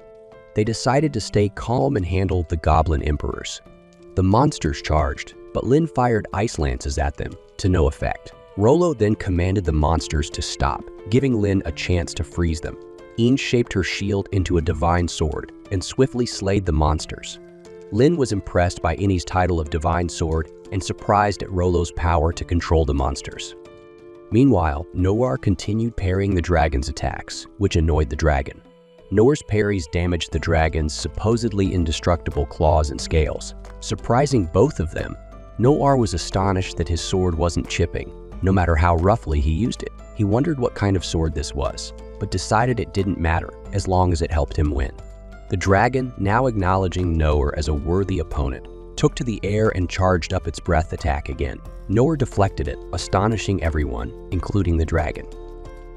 They decided to stay calm and handle the goblin emperors. The monsters charged, but Lin fired ice lances at them, to no effect. Rollo then commanded the monsters to stop, giving Lin a chance to freeze them. Ines shaped her shield into a divine sword and swiftly slayed the monsters. Lin was impressed by Ines' title of Divine Sword and surprised at Rollo's power to control the monsters. Meanwhile, Noir continued parrying the dragon's attacks, which annoyed the dragon. Noir's parries damaged the dragon's supposedly indestructible claws and scales. Surprising both of them, Noir was astonished that his sword wasn't chipping, no matter how roughly he used it. He wondered what kind of sword this was, but decided it didn't matter as long as it helped him win. The dragon, now acknowledging Noir as a worthy opponent, took to the air and charged up its breath attack again. Noir deflected it, astonishing everyone, including the dragon.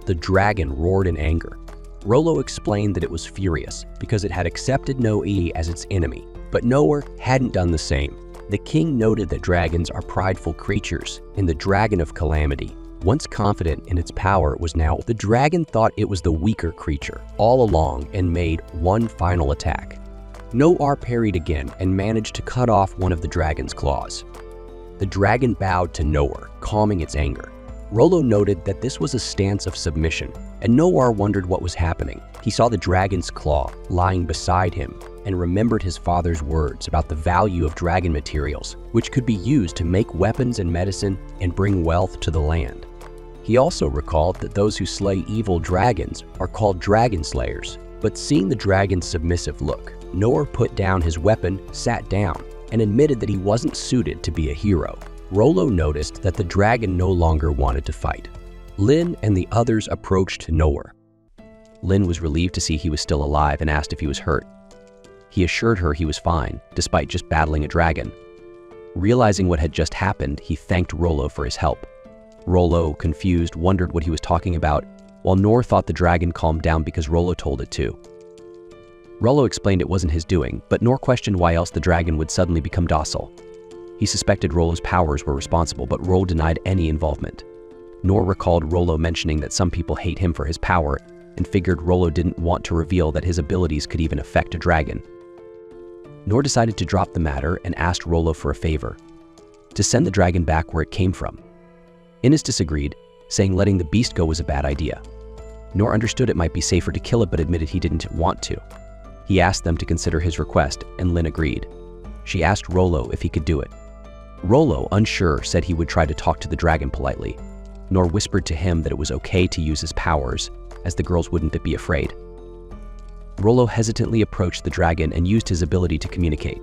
The dragon roared in anger. Rollo explained that it was furious because it had accepted Noir as its enemy, but Noir hadn't done the same. The king noted that dragons are prideful creatures, and the Dragon of Calamity, once confident in its power, was now. The dragon thought it was the weaker creature all along and made one final attack. Noir parried again and managed to cut off one of the dragon's claws. The dragon bowed to Noir, calming its anger. Rollo noted that this was a stance of submission, and Noir wondered what was happening. He saw the dragon's claw lying beside him and remembered his father's words about the value of dragon materials, which could be used to make weapons and medicine and bring wealth to the land. He also recalled that those who slay evil dragons are called dragon slayers, but seeing the dragon's submissive look, Noir put down his weapon, sat down, and admitted that he wasn't suited to be a hero. Rollo noticed that the dragon no longer wanted to fight. Lin and the others approached Noir. Lin was relieved to see he was still alive and asked if he was hurt. He assured her he was fine, despite just battling a dragon. Realizing what had just happened, he thanked Rollo for his help. Rollo, confused, wondered what he was talking about, while Noir thought the dragon calmed down because Rollo told it to. Rollo explained it wasn't his doing, but Noir questioned why else the dragon would suddenly become docile. He suspected Rollo's powers were responsible, but Rollo denied any involvement. Noir recalled Rollo mentioning that some people hate him for his power and figured Rollo didn't want to reveal that his abilities could even affect a dragon. Noir decided to drop the matter and asked Rollo for a favor, to send the dragon back where it came from. Ines disagreed, saying letting the beast go was a bad idea. Noir understood it might be safer to kill it, but admitted he didn't want to. He asked them to consider his request, and Lin agreed. She asked Rollo if he could do it. Rollo, unsure, said he would try to talk to the dragon politely. Noir whispered to him that it was okay to use his powers, as the girls wouldn't be afraid. Rollo hesitantly approached the dragon and used his ability to communicate.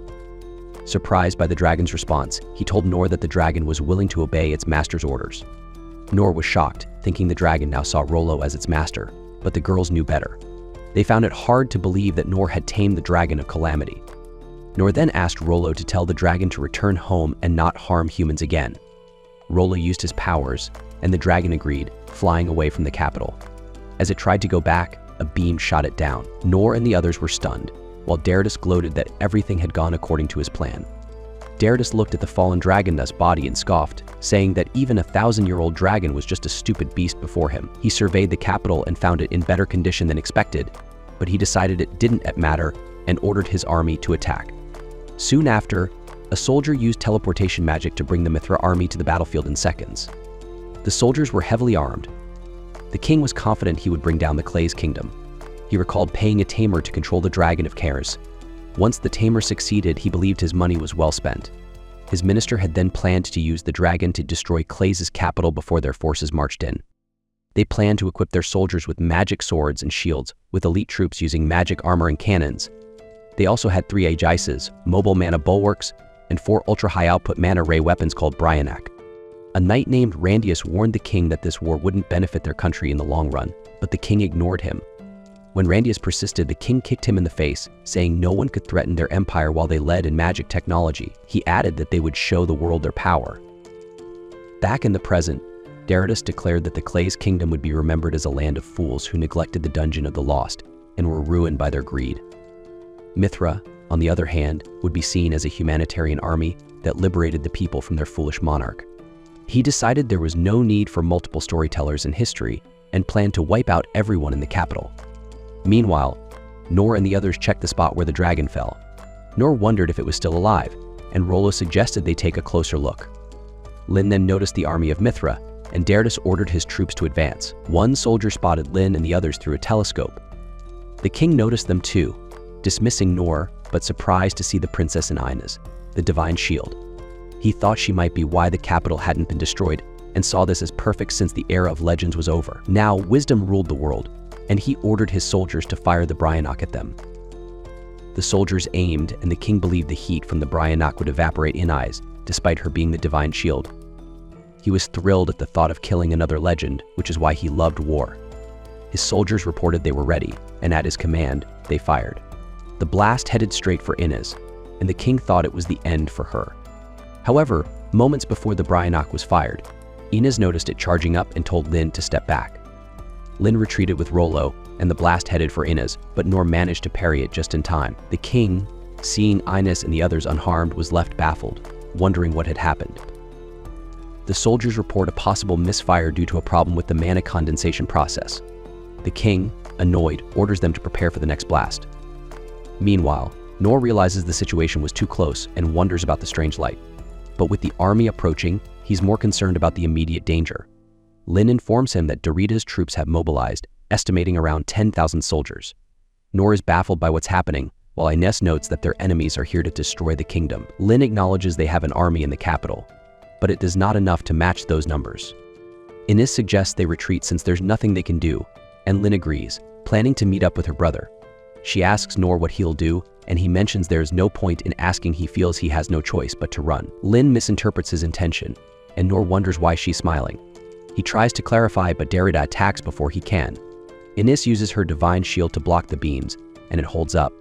Surprised by the dragon's response, he told Nor that the dragon was willing to obey its master's orders. Nor was shocked, thinking the dragon now saw Rollo as its master, but the girls knew better. They found it hard to believe that Nor had tamed the dragon of calamity. Nor then asked Rollo to tell the dragon to return home and not harm humans again. Rollo used his powers, and the dragon agreed, flying away from the capital. As it tried to go back, a beam shot it down. Nor and the others were stunned, while Darius gloated that everything had gone according to his plan. Darius looked at the fallen dragon thus body and scoffed, saying that even a 1,000-year-old dragon was just a stupid beast before him. He surveyed the capital and found it in better condition than expected, but he decided it didn't matter and ordered his army to attack. Soon after, a soldier used teleportation magic to bring the Mithra army to the battlefield in seconds. The soldiers were heavily armed. The king was confident he would bring down the Clay's kingdom. He recalled paying a tamer to control the dragon of Karis. Once the tamer succeeded, he believed his money was well spent. His minister had then planned to use the dragon to destroy Clay's capital before their forces marched in. They planned to equip their soldiers with magic swords and shields, with elite troops using magic armor and cannons. They also had 3 Aegises, mobile mana bulwarks, and 4 ultra-high output mana ray weapons called Bryanak. A knight named Randius warned the king that this war wouldn't benefit their country in the long run, but the king ignored him. When Randius persisted, the king kicked him in the face, saying no one could threaten their empire while they led in magic technology. He added that they would show the world their power. Back in the present, Darius declared that the Clay's kingdom would be remembered as a land of fools who neglected the dungeon of the lost and were ruined by their greed. Mithra, on the other hand, would be seen as a humanitarian army that liberated the people from their foolish monarch. He decided there was no need for multiple storytellers in history and planned to wipe out everyone in the capital. Meanwhile, Nor and the others checked the spot where the dragon fell. Nor wondered if it was still alive, and Rollo suggested they take a closer look. Lin then noticed the army of Mithra, and Darius ordered his troops to advance. One soldier spotted Lin and the others through a telescope. The king noticed them too, dismissing Nor, but surprised to see the princess in Inez, the divine shield. He thought she might be why the capital hadn't been destroyed, and saw this as perfect since the era of legends was over. Now, wisdom ruled the world, and he ordered his soldiers to fire the Bryanak at them. The soldiers aimed, and the king believed the heat from the Bryanak would evaporate Inez, despite her being the divine shield. He was thrilled at the thought of killing another legend, which is why he loved war. His soldiers reported they were ready, and at his command, they fired. The blast headed straight for Inez, and the king thought it was the end for her. However, moments before the Bryanak was fired, Inez noticed it charging up and told Lin to step back. Lin retreated with Rollo, and the blast headed for Inez, but Nor managed to parry it just in time. The king, seeing Inez and the others unharmed, was left baffled, wondering what had happened. The soldiers report a possible misfire due to a problem with the mana condensation process. The king, annoyed, orders them to prepare for the next blast. Meanwhile, Nor realizes the situation was too close and wonders about the strange light. But with the army approaching, he's more concerned about the immediate danger. Lin informs him that Dorita's troops have mobilized, estimating around 10,000 soldiers. Nor is baffled by what's happening, while Inez notes that their enemies are here to destroy the kingdom. Lin acknowledges they have an army in the capital, but it is not enough to match those numbers. Inez suggests they retreat since there's nothing they can do, and Lin agrees, planning to meet up with her brother. She asks Nor what he'll do, and he mentions there is no point in asking. He feels he has no choice but to run. Lin misinterprets his intention, and Nor wonders why she's smiling. He tries to clarify, but Derrida attacks before he can. Inez uses her divine shield to block the beams, and it holds up.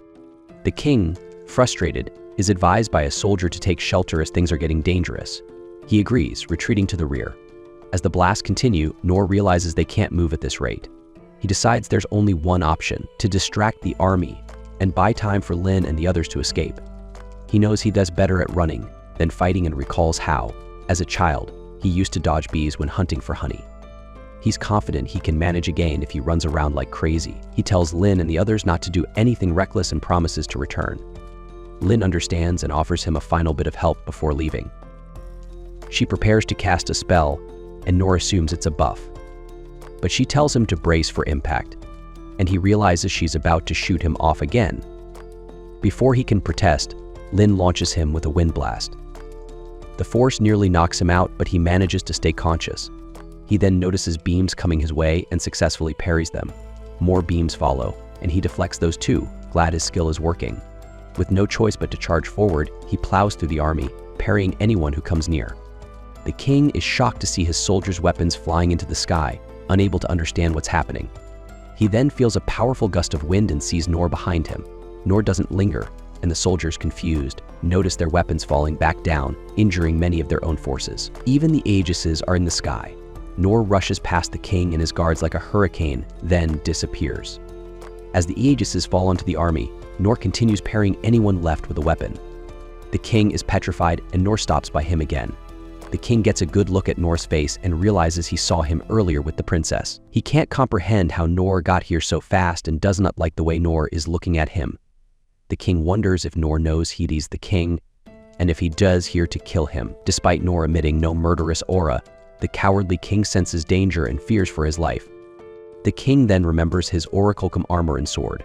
The king, frustrated, is advised by a soldier to take shelter as things are getting dangerous. He agrees, retreating to the rear. As the blasts continue, Nor realizes they can't move at this rate. He decides there's only one option, to distract the army and buy time for Lin and the others to escape. He knows he does better at running than fighting and recalls how, as a child, he used to dodge bees when hunting for honey. He's confident he can manage again if he runs around like crazy. He tells Lin and the others not to do anything reckless and promises to return. Lin understands and offers him a final bit of help before leaving. She prepares to cast a spell, and Nor assumes it's a buff. But she tells him to brace for impact, and he realizes she's about to shoot him off again. Before he can protest, Lin launches him with a wind blast. The force nearly knocks him out, but he manages to stay conscious. He then notices beams coming his way and successfully parries them. More beams follow, and he deflects those too, glad his skill is working. With no choice but to charge forward, he plows through the army, parrying anyone who comes near. The king is shocked to see his soldiers' weapons flying into the sky, unable to understand what's happening. He then feels a powerful gust of wind and sees Nor behind him. Nor doesn't linger, and the soldiers, confused, notice their weapons falling back down, injuring many of their own forces. Even the Aegises are in the sky. Nor rushes past the king and his guards like a hurricane, then disappears. As the Aegises fall onto the army, Nor continues parrying anyone left with a weapon. The king is petrified and Nor stops by him again. The king gets a good look at Nor's face and realizes he saw him earlier with the princess. He can't comprehend how Nor got here so fast and does not like the way Nor is looking at him. The king wonders if Nor knows he's the king, and if he does here to kill him. Despite Nor emitting no murderous aura, the cowardly king senses danger and fears for his life. The king then remembers his orichalcum armor and sword,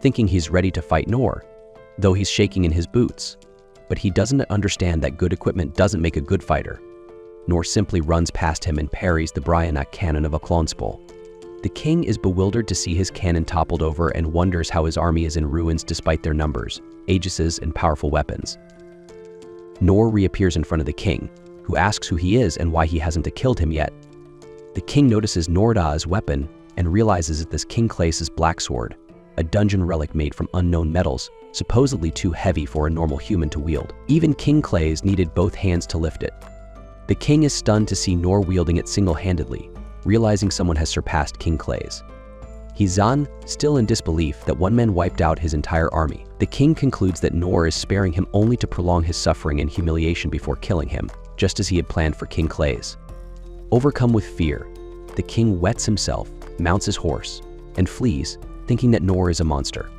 thinking he's ready to fight Nor, though he's shaking in his boots. But he doesn't understand that good equipment doesn't make a good fighter. Nor simply runs past him and parries the Bryanak cannon of a Klonspol. The king is bewildered to see his cannon toppled over and wonders how his army is in ruins despite their numbers, aegises, and powerful weapons. Nor reappears in front of the king, who asks who he is and why he hasn't killed him yet. The king notices Norda's weapon and realizes that this King Clace's black sword, a dungeon relic made from unknown metals, supposedly too heavy for a normal human to wield. Even King Clace needed both hands to lift it. The king is stunned to see Nor wielding it single-handedly, realizing someone has surpassed King Clace. He's still in disbelief that one man wiped out his entire army. The king concludes that Nor is sparing him only to prolong his suffering and humiliation before killing him, just as he had planned for King Clace. Overcome with fear, the king wets himself, mounts his horse, and flees, thinking that Nor is a monster.